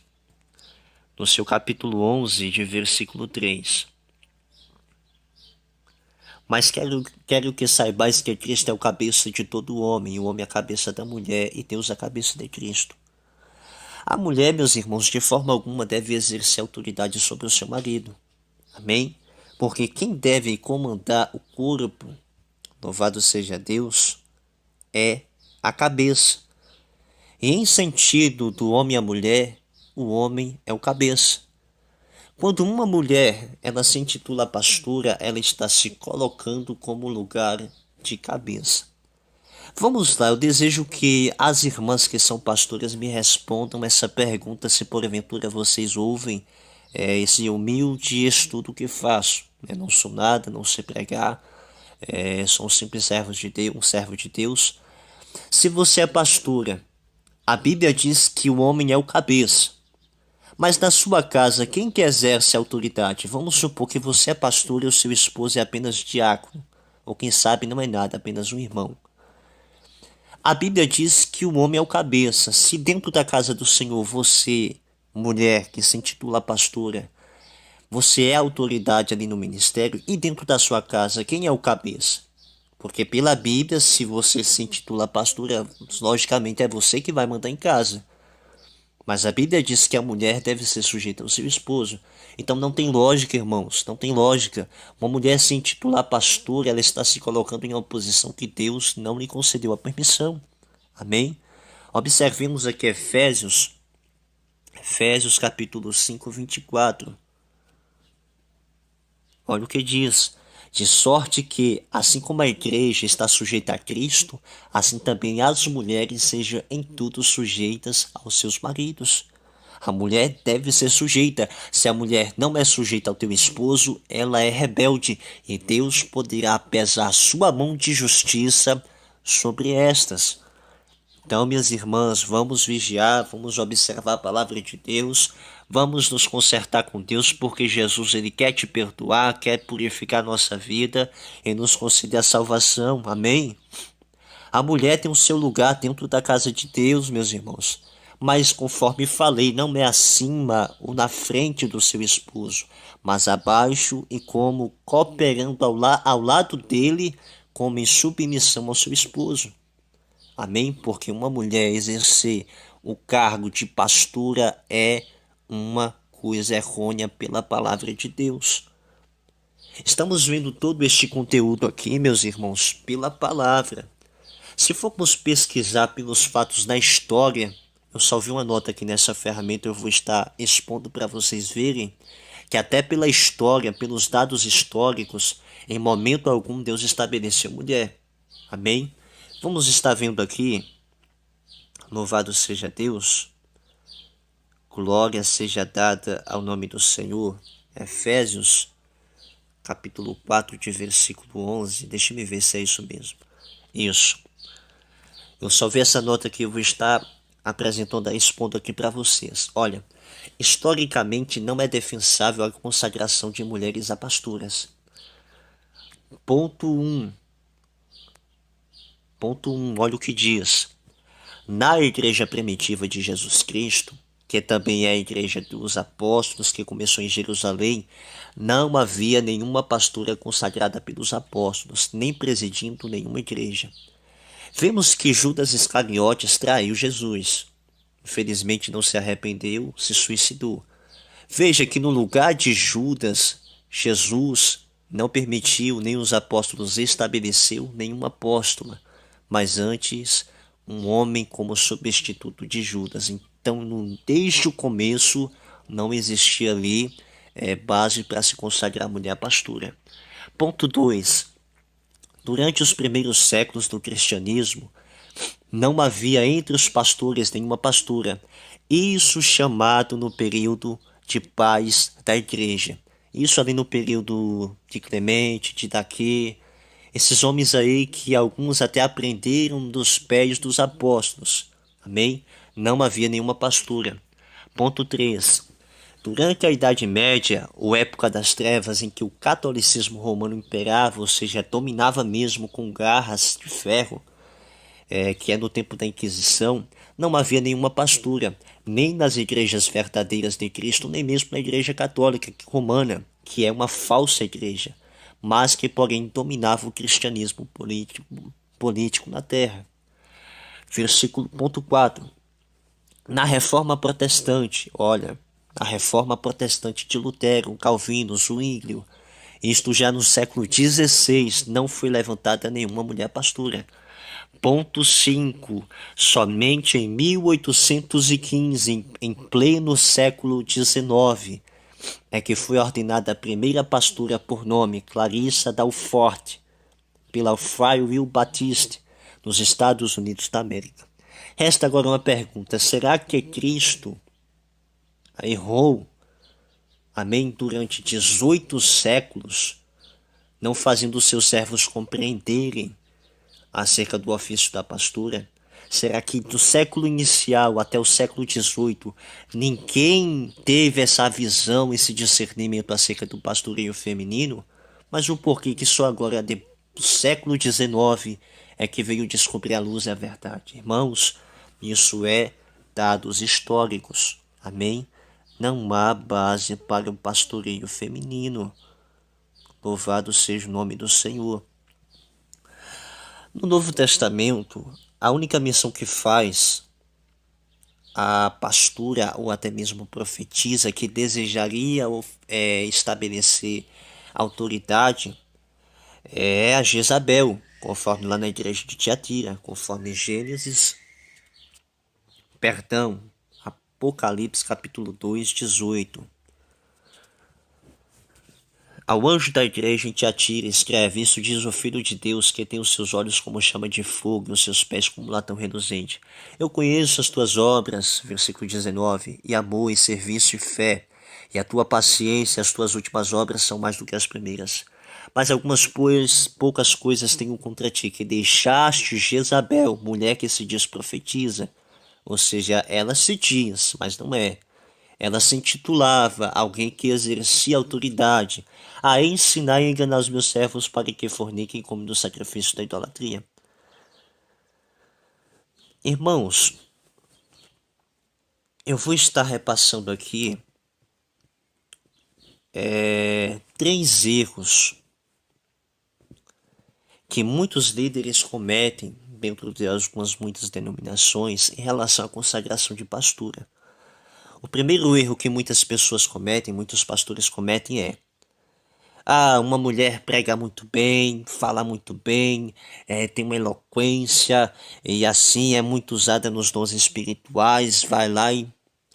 no seu capítulo 11, de versículo 3. Mas quero que saibais que Cristo é o cabeça de todo homem, e o homem é a cabeça da mulher, e Deus é a cabeça de Cristo. A mulher, meus irmãos, de forma alguma deve exercer autoridade sobre o seu marido. Amém? Porque quem deve comandar o corpo, louvado seja Deus, é a cabeça. E em sentido do homem à mulher, o homem é o cabeça. Quando uma mulher, ela se intitula pastora, ela está se colocando como lugar de cabeça. Vamos lá, eu desejo que as irmãs que são pastoras me respondam essa pergunta, se porventura vocês ouvem esse humilde estudo que faço. Eu não sou nada, não sei pregar, sou um simples servo de Deus, um servo de Deus. Se você é pastora, a Bíblia diz que o homem é o cabeça. Mas na sua casa, quem que exerce a autoridade? Vamos supor que você é pastor e o seu esposo é apenas diácono. Ou quem sabe não é nada, apenas um irmão. A Bíblia diz que o homem é o cabeça. Se dentro da casa do Senhor você, mulher que se intitula pastora, você é a autoridade ali no ministério, e dentro da sua casa, quem é o cabeça? Porque pela Bíblia, se você se intitula pastora, logicamente é você que vai mandar em casa. Mas a Bíblia diz que a mulher deve ser sujeita ao seu esposo. Então não tem lógica, irmãos, não tem lógica. Uma mulher se intitular pastora, ela está se colocando em uma posição que Deus não lhe concedeu a permissão. Amém? Observemos aqui Efésios capítulo 5, 24. Olha o que diz. De sorte que, assim como a igreja está sujeita a Cristo, assim também as mulheres sejam em tudo sujeitas aos seus maridos. A mulher deve ser sujeita. Se a mulher não é sujeita ao teu esposo, ela é rebelde, e Deus poderá pesar sua mão de justiça sobre estas. Então, minhas irmãs, vamos vigiar, vamos observar a palavra de Deus, vamos nos consertar com Deus, porque Jesus ele quer te perdoar, quer purificar nossa vida e nos conceder a salvação. Amém? A mulher tem o seu lugar dentro da casa de Deus, meus irmãos. Mas, conforme falei, não é acima ou na frente do seu esposo, mas abaixo e como cooperando ao lado dele, como em submissão ao seu esposo. Amém? Porque uma mulher exercer o cargo de pastora é uma coisa errônea pela palavra de Deus. Estamos vendo todo este conteúdo aqui, meus irmãos, pela palavra. Se formos pesquisar pelos fatos da história, eu só vi uma nota aqui nessa ferramenta, eu vou estar expondo para vocês verem, que até pela história, pelos dados históricos, em momento algum Deus estabeleceu mulher. Amém? Vamos estar vendo aqui, louvado seja Deus, glória seja dada ao nome do Senhor, Efésios, capítulo 4, de versículo 11. Deixa eu ver se é isso mesmo. Isso. Eu só vi essa nota que eu vou estar apresentando, expondo aqui para vocês. Olha, historicamente não é defensável a consagração de mulheres a pastoras. Ponto 1. Olha o que diz. Na igreja primitiva de Jesus Cristo, que também é a igreja dos apóstolos, que começou em Jerusalém, não havia nenhuma pastora consagrada pelos apóstolos, nem presidindo nenhuma igreja. Vemos que Judas Iscariotes traiu Jesus. Infelizmente não se arrependeu, se suicidou. Veja que no lugar de Judas, Jesus não permitiu, nem os apóstolos estabeleceu nenhuma apóstola, mas antes um homem como substituto de Judas. Então, desde o começo, não existia ali base para se consagrar a mulher pastora. Ponto 2. Durante os primeiros séculos do cristianismo, não havia entre os pastores nenhuma pastora. Isso chamado no período de paz da igreja. Isso ali no período de Clemente, de Daquê. Esses homens aí que alguns até aprenderam dos pés dos apóstolos. Amém? Não havia nenhuma pastora. Ponto 3. Durante a Idade Média, ou época das trevas, em que o catolicismo romano imperava, ou seja, dominava mesmo com garras de ferro, que é no tempo da Inquisição, não havia nenhuma pastora, nem nas igrejas verdadeiras de Cristo, nem mesmo na Igreja Católica Romana, que é uma falsa igreja, mas que, porém, dominava o cristianismo político na terra. Ponto 4. Na Reforma Protestante, olha, a Reforma Protestante de Lutero, Calvino, Zwinglio, isto já no século XVI, não foi levantada nenhuma mulher pastora. Ponto 5. Somente em 1815, em pleno século XIX, é que foi ordenada a primeira pastora por nome, Clarissa Dalfort, pela Frei Will Baptiste, nos Estados Unidos da América. Resta agora uma pergunta: será que Cristo errou, amém, durante 18 séculos, não fazendo seus servos compreenderem acerca do ofício da pastora? Será que do século inicial até o século XVIII ninguém teve essa visão, esse discernimento acerca do pastoreio feminino? Mas o porquê que só agora do século XIX é que veio descobrir a luz e a verdade? Irmãos, isso é dados históricos, amém? Não há base para o pastoreio feminino. Louvado seja o nome do Senhor. No Novo Testamento, a única menção que faz a pastora ou até mesmo profetisa que desejaria estabelecer autoridade é a Jezabel, conforme lá na igreja de Tiatira, conforme Apocalipse capítulo 2, 18. Ao anjo da igreja em Tiatira escreve: isso diz o Filho de Deus, que tem os seus olhos como chama de fogo e os seus pés como latão reluzente. Eu conheço as tuas obras, versículo 19, e amor, e serviço, e fé, e a tua paciência, as tuas últimas obras são mais do que as primeiras. Mas algumas poucas coisas tenho contra ti, que deixaste Jezabel, mulher que se diz profetiza, ou seja, ela se diz, mas não é. Ela se intitulava alguém que exercia autoridade, a ensinar e enganar os meus servos para que forniquem como do sacrifício da idolatria. Irmãos, eu vou estar repassando aqui 3 erros que muitos líderes cometem dentro de muitas denominações em relação à consagração de pastora. O primeiro erro que muitas pessoas cometem, muitos pastores cometem é: uma mulher prega muito bem, fala muito bem, tem uma eloquência e assim é muito usada nos dons espirituais, vai lá e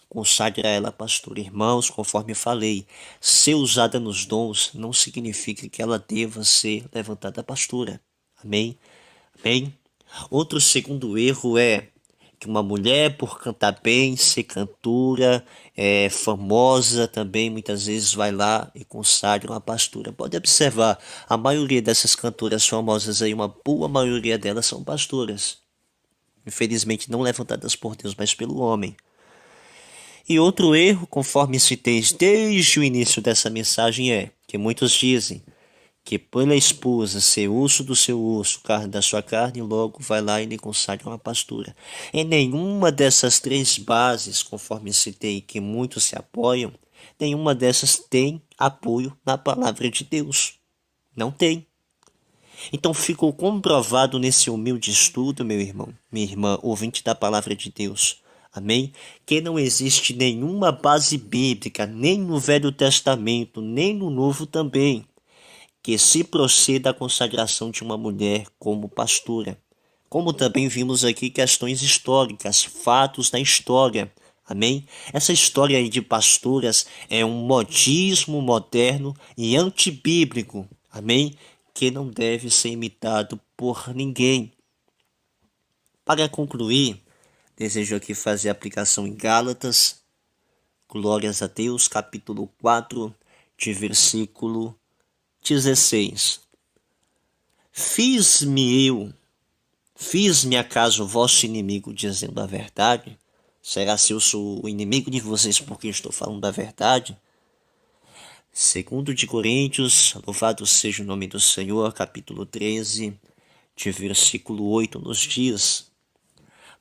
consagra ela pastora. Irmãos, conforme falei, ser usada nos dons não significa que ela deva ser levantada pastora. Amém? Amém? Outro segundo erro é que uma mulher, por cantar bem, ser cantora, famosa também, muitas vezes vai lá e consagra uma pastora. Pode observar, a maioria dessas cantoras famosas aí, uma boa maioria delas são pastoras. Infelizmente não levantadas por Deus, mas pelo homem. E outro erro, conforme citei desde o início dessa mensagem, é que muitos dizem que pela esposa ser osso do seu osso, carne da sua carne, logo vai lá e lhe consagra uma pastora. Em nenhuma dessas três bases, conforme citei, que muitos se apoiam, nenhuma dessas tem apoio na palavra de Deus. Não tem. Então ficou comprovado nesse humilde estudo, meu irmão, minha irmã, ouvinte da palavra de Deus, amém? Que não existe nenhuma base bíblica, nem no Velho Testamento, nem no Novo também, que se proceda à consagração de uma mulher como pastora. Como também vimos aqui questões históricas, fatos da história, amém? Essa história aí de pastoras é um modismo moderno e antibíblico, amém? Que não deve ser imitado por ninguém. Para concluir, desejo aqui fazer a aplicação em Gálatas, glórias a Deus, capítulo 4, de versículo 16. Fiz-me acaso vosso inimigo dizendo a verdade? Será se eu sou o inimigo de vocês porque estou falando a verdade? Segundo de Coríntios, louvado seja o nome do Senhor, capítulo 13, de versículo 8, nos diz: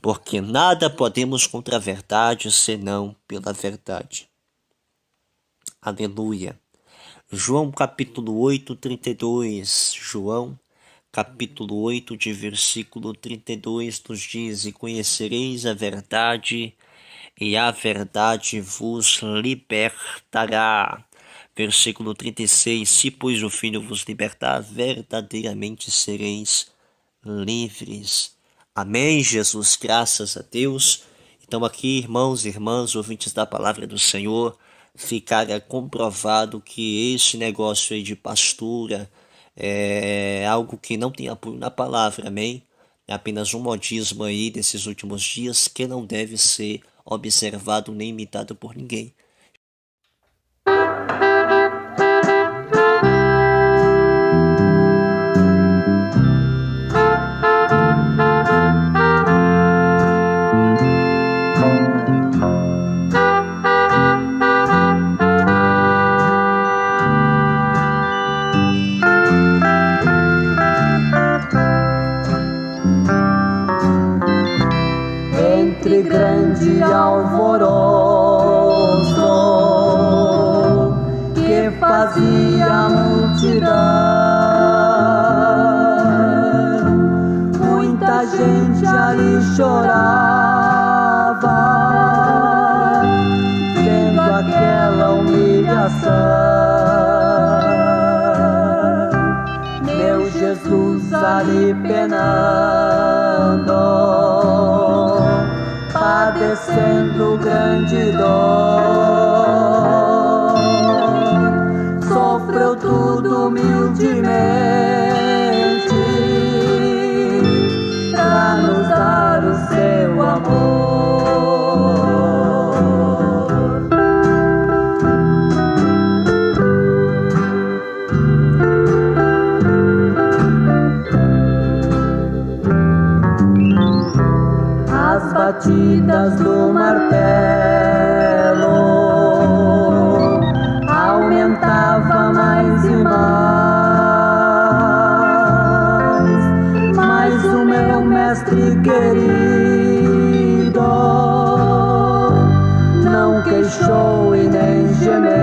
porque nada podemos contra a verdade, senão pela verdade. Aleluia. João capítulo 8, 32. João capítulo 8, de versículo 32, nos diz: e conhecereis a verdade, e a verdade vos libertará. Versículo 36, se pois o Filho vos libertar, verdadeiramente sereis livres. Amém, Jesus, graças a Deus. Então aqui, irmãos e irmãs, ouvintes da palavra do Senhor, ficara comprovado que esse negócio aí de pastora é algo que não tem apoio na palavra, amém? É apenas um modismo aí desses últimos dias que não deve ser observado nem imitado por ninguém. Entre grande alvoroço que fazia a multidão, muita gente ali chorava, vendo aquela humilhação. Meu Jesus ali penando, padecendo grande dor, sofreu tudo humildemente pra nos dar o seu amor. As batidas do martelo aumentava mais e mais, mas o meu mestre querido não queixou e nem gemeu,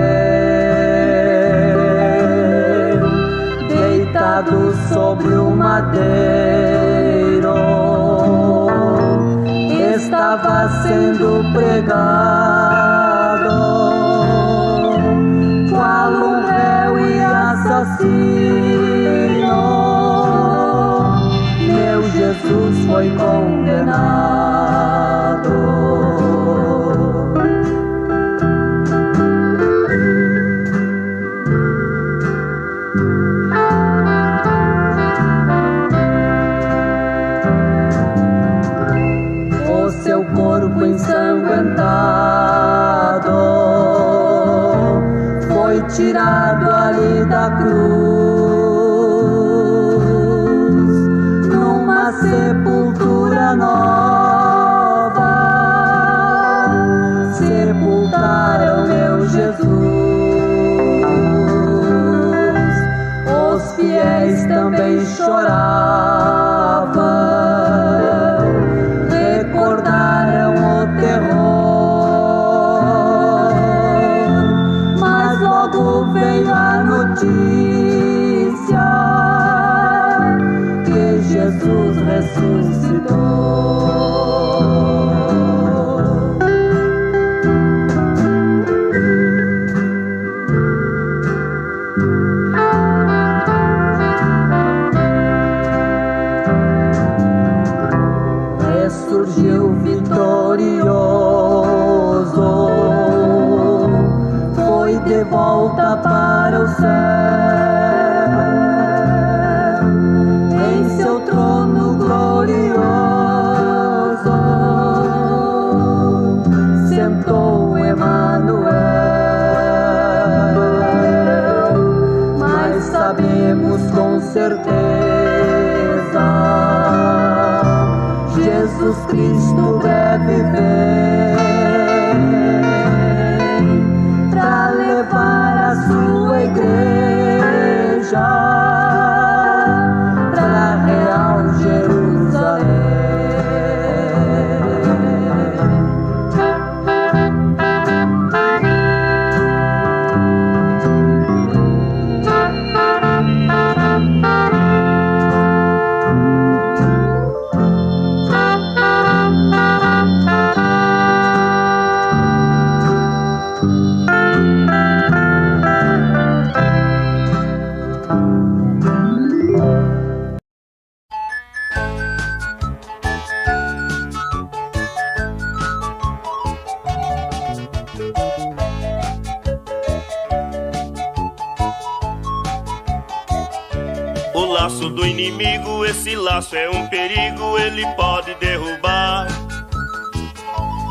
deitado sobre o madeiro estava sendo pregado, qual um réu e assassino. Meu Jesus foi condenado. O seu ensanguentado, foi tirado ali da cruz, numa sepultura nova, sepultaram meu Jesus. Os fiéis também choravam, recordaram o terror, mas logo veio a notícia que Jesus ressuscitou. Ressurgiu vitorioso, foi de volta para o céu, em seu trono glorioso sentou Emanuel. Mas sabemos com certeza, Jesus Cristo deve vir para levar a sua igreja para a real Jerusalém. O laço do inimigo, esse laço é um perigo, ele pode derrubar.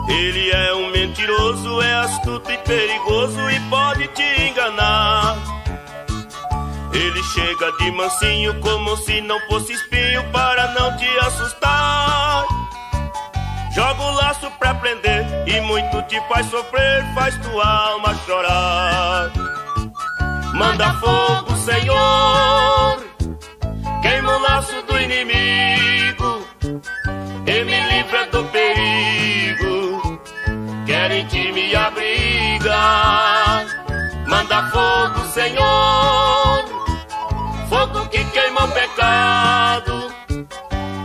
Ele é um mentiroso, é astuto e perigoso e pode te enganar. Ele chega de mansinho como se não fosse espinho para não te assustar. Joga o laço pra prender e muito te faz sofrer, faz tua alma chorar. Manda fogo, Senhor, queima o laço do inimigo e me livra do perigo. Querem que me abriga. Manda fogo, Senhor, fogo que queima o pecado.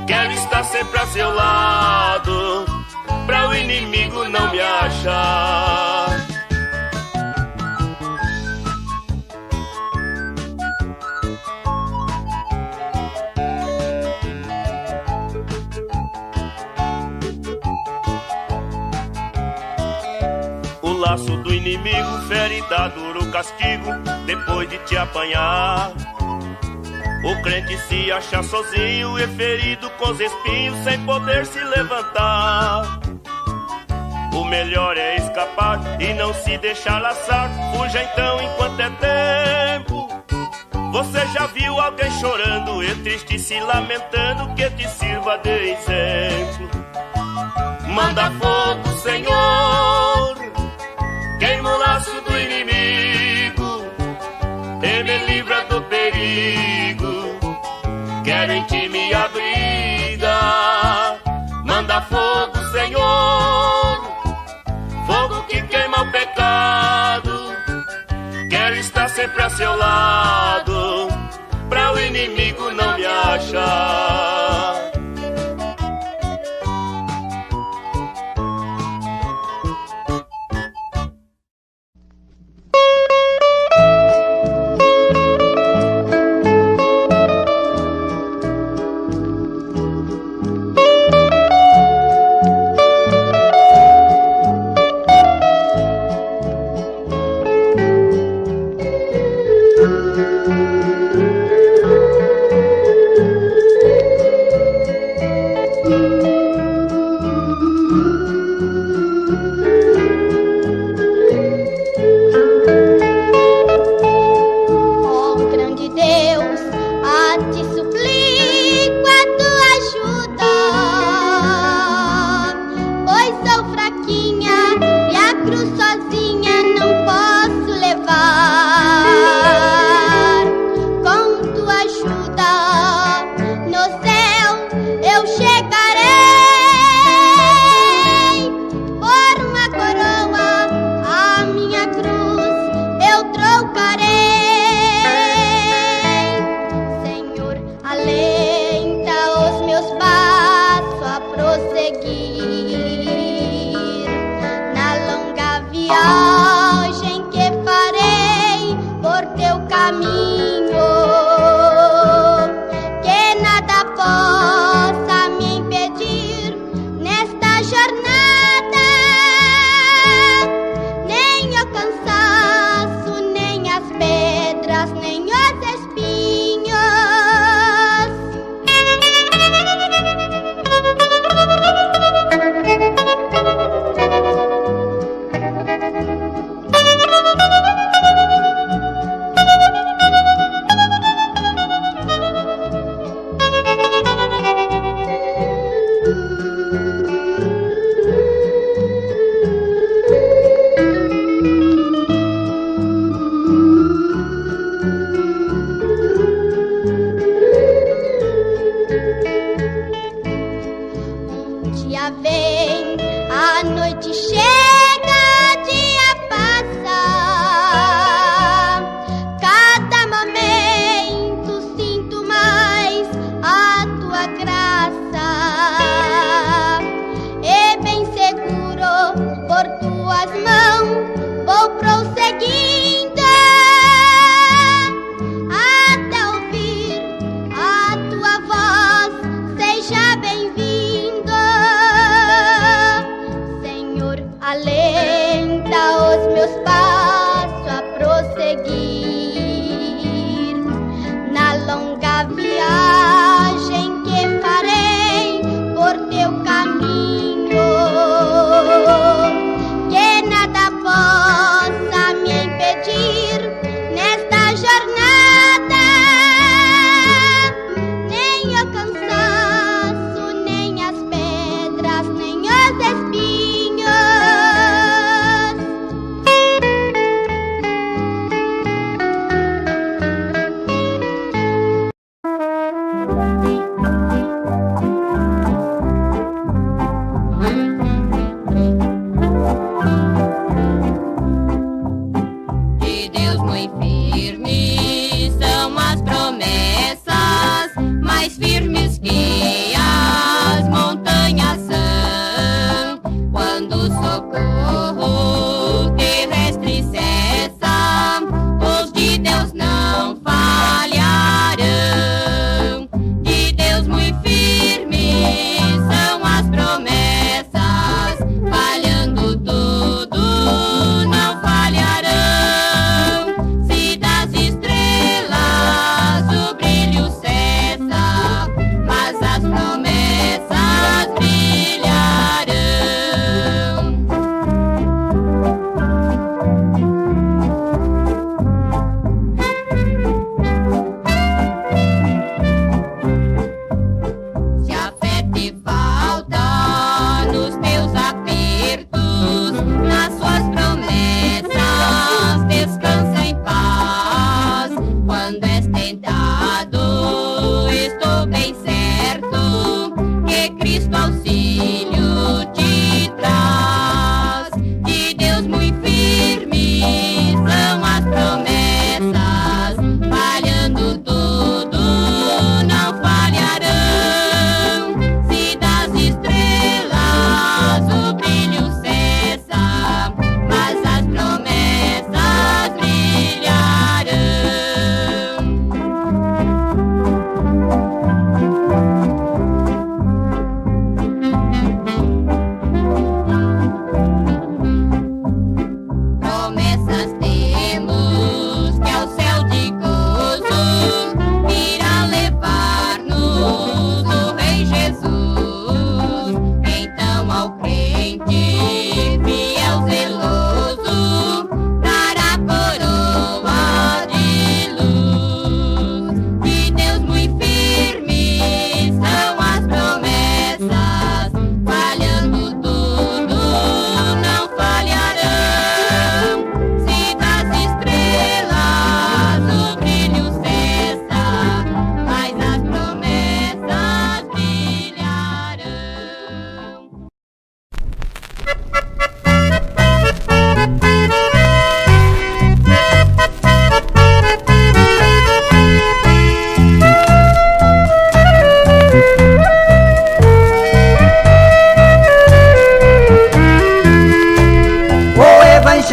Quero estar sempre a seu lado, pra o inimigo não me achar. O laço do inimigo fere e dá duro castigo depois de te apanhar. O crente se acha sozinho e ferido com os espinhos sem poder se levantar. O melhor é escapar e não se deixar laçar. Fuja então enquanto é tempo. Você já viu alguém chorando e triste se lamentando, que te sirva de exemplo. Manda fogo, Senhor, queima o laço do inimigo e me livra do perigo. Querem que me abriga. Manda fogo, Senhor, fogo que queima o pecado. Quero estar sempre a seu lado, pra o inimigo não me achar.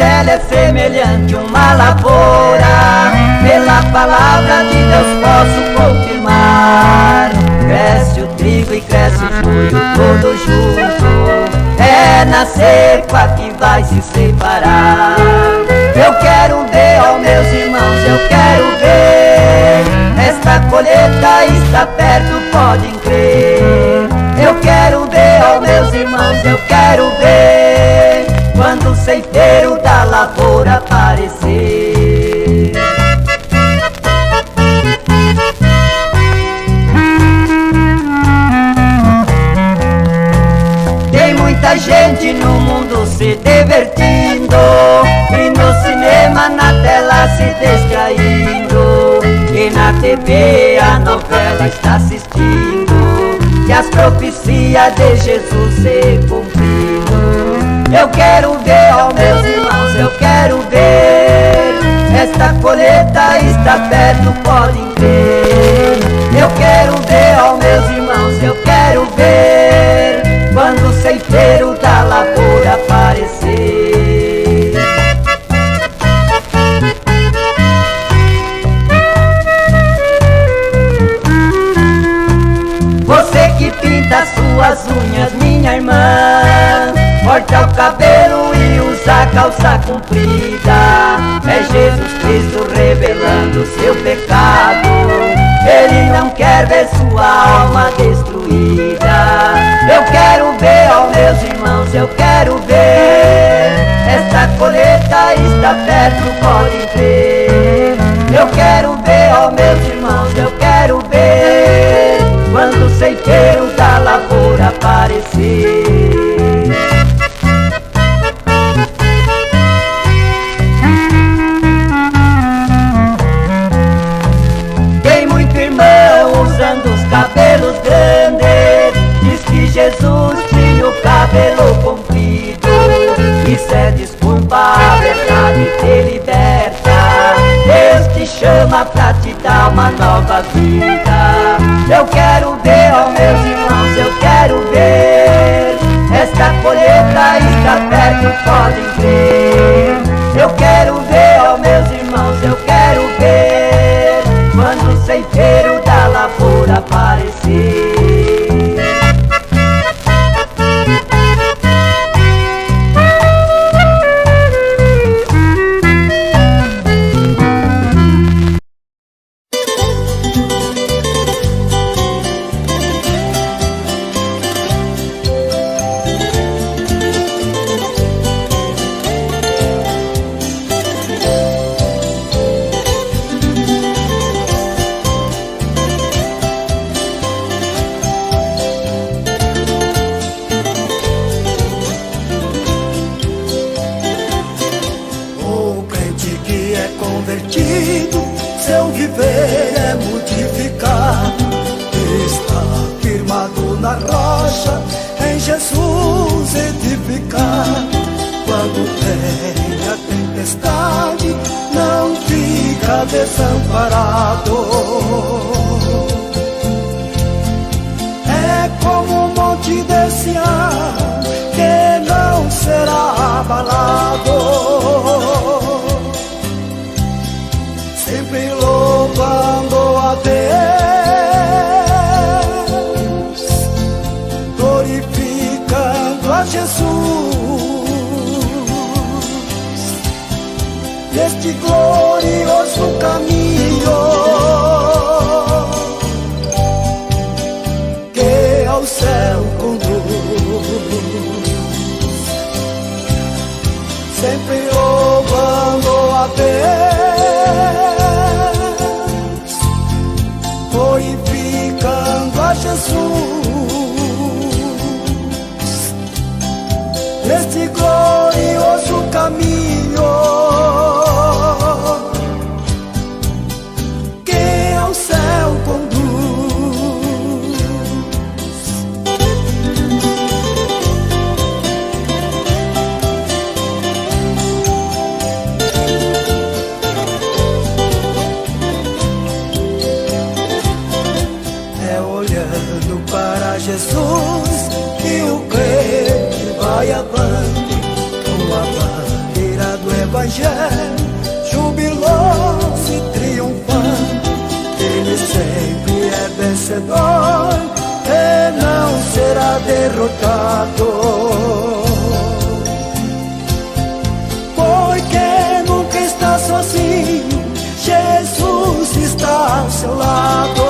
Evangelho é semelhante a uma lavoura, pela palavra de Deus posso confirmar. Cresce o trigo e cresce o joio todo junto, é na seca que vai se separar. Eu quero ver, ó meus irmãos, eu quero ver, esta colheita está perto, podem crer. Eu quero ver, ó meus irmãos, eu quero ver, quando o ceifeiro da lavoura aparecer. Tem muita gente no mundo se divertindo, e no cinema, na tela se distraindo, e na TV a novela está assistindo, e as profecias de Jesus se cumprindo. Eu quero ver, ó meus irmãos, eu quero ver, esta colheita está perto, podem crer. Eu quero ver, ó meus irmãos, eu quero ver, quando o ceifeiro da lavoura aparecer. Você que pinta suas unhas, minha irmã, corta o cabelo e usa calça comprida, é Jesus Cristo revelando seu pecado. Ele não quer ver sua alma destruída. Eu quero ver, ó meus irmãos, eu quero ver, esta colheita está perto, podem crer. Eu quero ver, ó meus irmãos, eu quero ver, quando o ceifeiro da lavoura aparecer. Cabelos grandes, diz que Jesus tinha o cabelo comprido. Isso é desculpa, a verdade te liberta. Deus te chama pra te dar uma nova vida. Eu quero ver, ó meus irmãos, eu quero ver, esta colheita está perto, podem crer. Eu quero ver, ó meus irmãos, eu quero ver, quando o ceifeiro da lavoura aparecer. Desamparado é como um monte de Sião que não será abalado, sempre louvando a Deus, glorificando a Jesus. Este glorioso caminho que ao céu conduz, sempre louvando a Deus, glorificando a Jesus. Este glorioso caminho Jesus, que o crente vai avante, evangelho, jubiloso e triunfante. Ele sempre é vencedor e não será derrotado. Porque nunca está sozinho, Jesus está ao seu lado.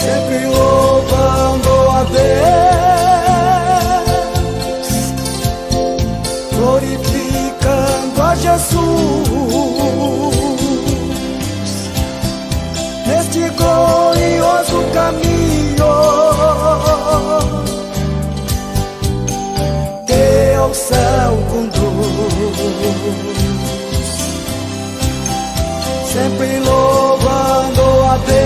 Sempre louvando a Deus, glorificando a Jesus, neste glorioso caminho que ao céu conduz. Sempre louvando a Deus,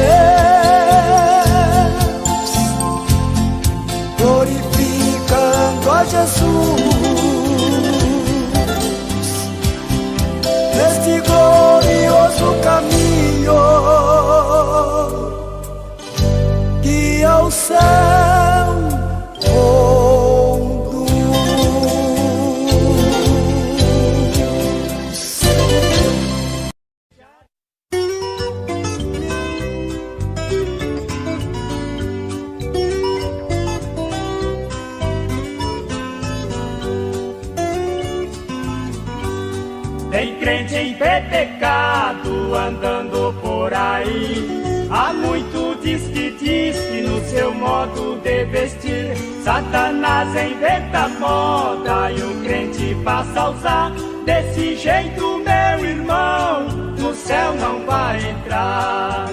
glorificando a Jesus, neste glorioso caminho que ao céu conduz. Tem crente empetecado andando por aí, há muito diz que no seu modo de vestir Satanás inventa moda e o crente passa a usar. Desse jeito, meu irmão, no céu não vai entrar.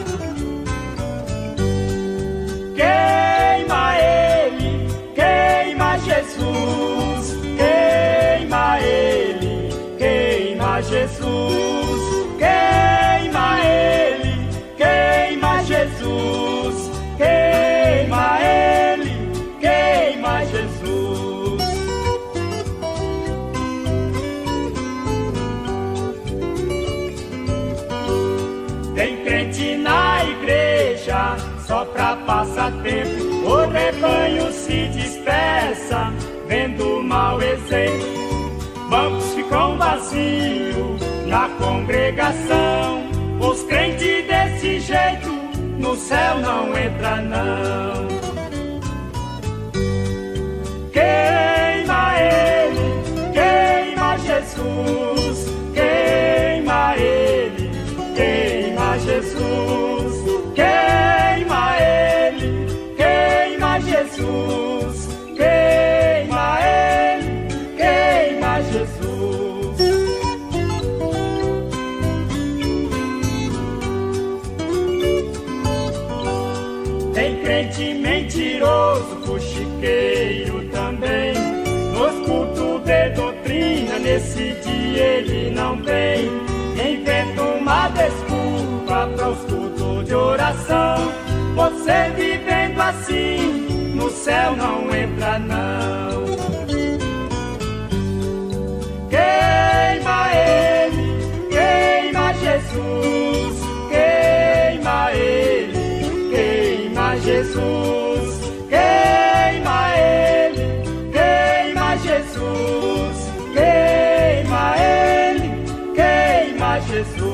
Queima ele, queima Jesus, queima ele, queima Jesus, queima ele, queima Jesus, queima ele, queima Jesus. Tem crente na igreja só pra passar tempo, o rebanho se dispersa vendo mau exemplo. Bancos ficam vazios na congregação. Os crentes desse jeito no céu não entra não. Queima ele, queima Jesus, queima ele, queima Jesus, queima ele, queima Jesus, queima ele, queima Jesus. Tem crente mentiroso, fuxiqueiro também, nos cultos de doutrina, nesse dia ele não vem. Inventa uma desculpa para os cultos de oração. Você vivendo assim, no céu não entra não. Queima ele, queima Jesus, queima ele, queima Jesus, queima ele, queima Jesus, queima ele, queima Jesus.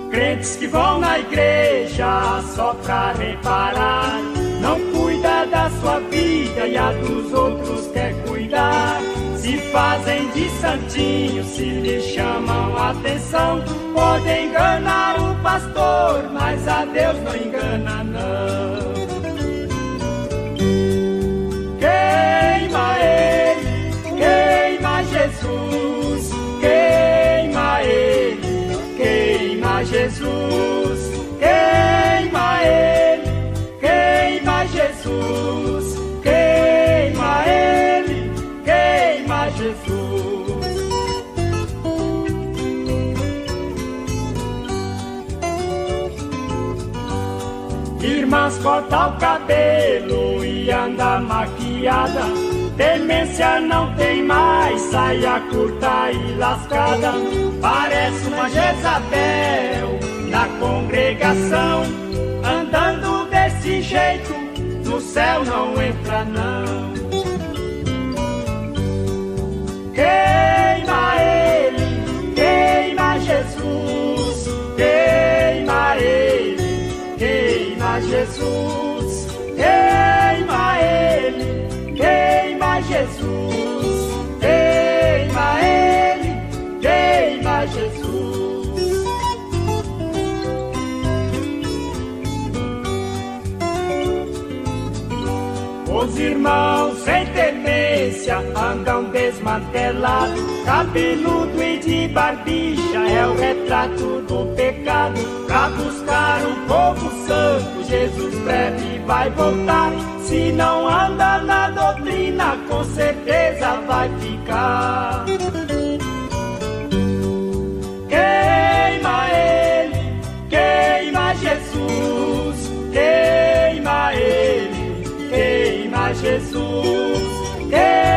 Crentes que vão na igreja só pra reparar, não cuida da sua vida e a dos outros quer cuidar. Se fazem de santinho, se lhe chamam a atenção, podem enganar o pastor, mas a Deus não engana não. Queima ele, queima Jesus, queima ele, queima Jesus, queima ele, queima Jesus, queima ele, queima Jesus. Irmãs corta o cabelo e anda maquiada, demência não tem mais, saia curta e lascada. Parece uma Jezabel na congregação, jeito, no céu não entra não. Queima ele, queima Jesus, queima ele, queima Jesus, queima ele, queima Jesus, queima ele, queima Jesus. Os irmãos sem temência andam desmantelados, cabeludo e de barbicha é o retrato do pecado. Pra buscar o povo santo, Jesus breve vai voltar. Se não anda na doutrina, com certeza vai ficar. Queima ele, queima Jesus, queima ele, queima Jesus, queima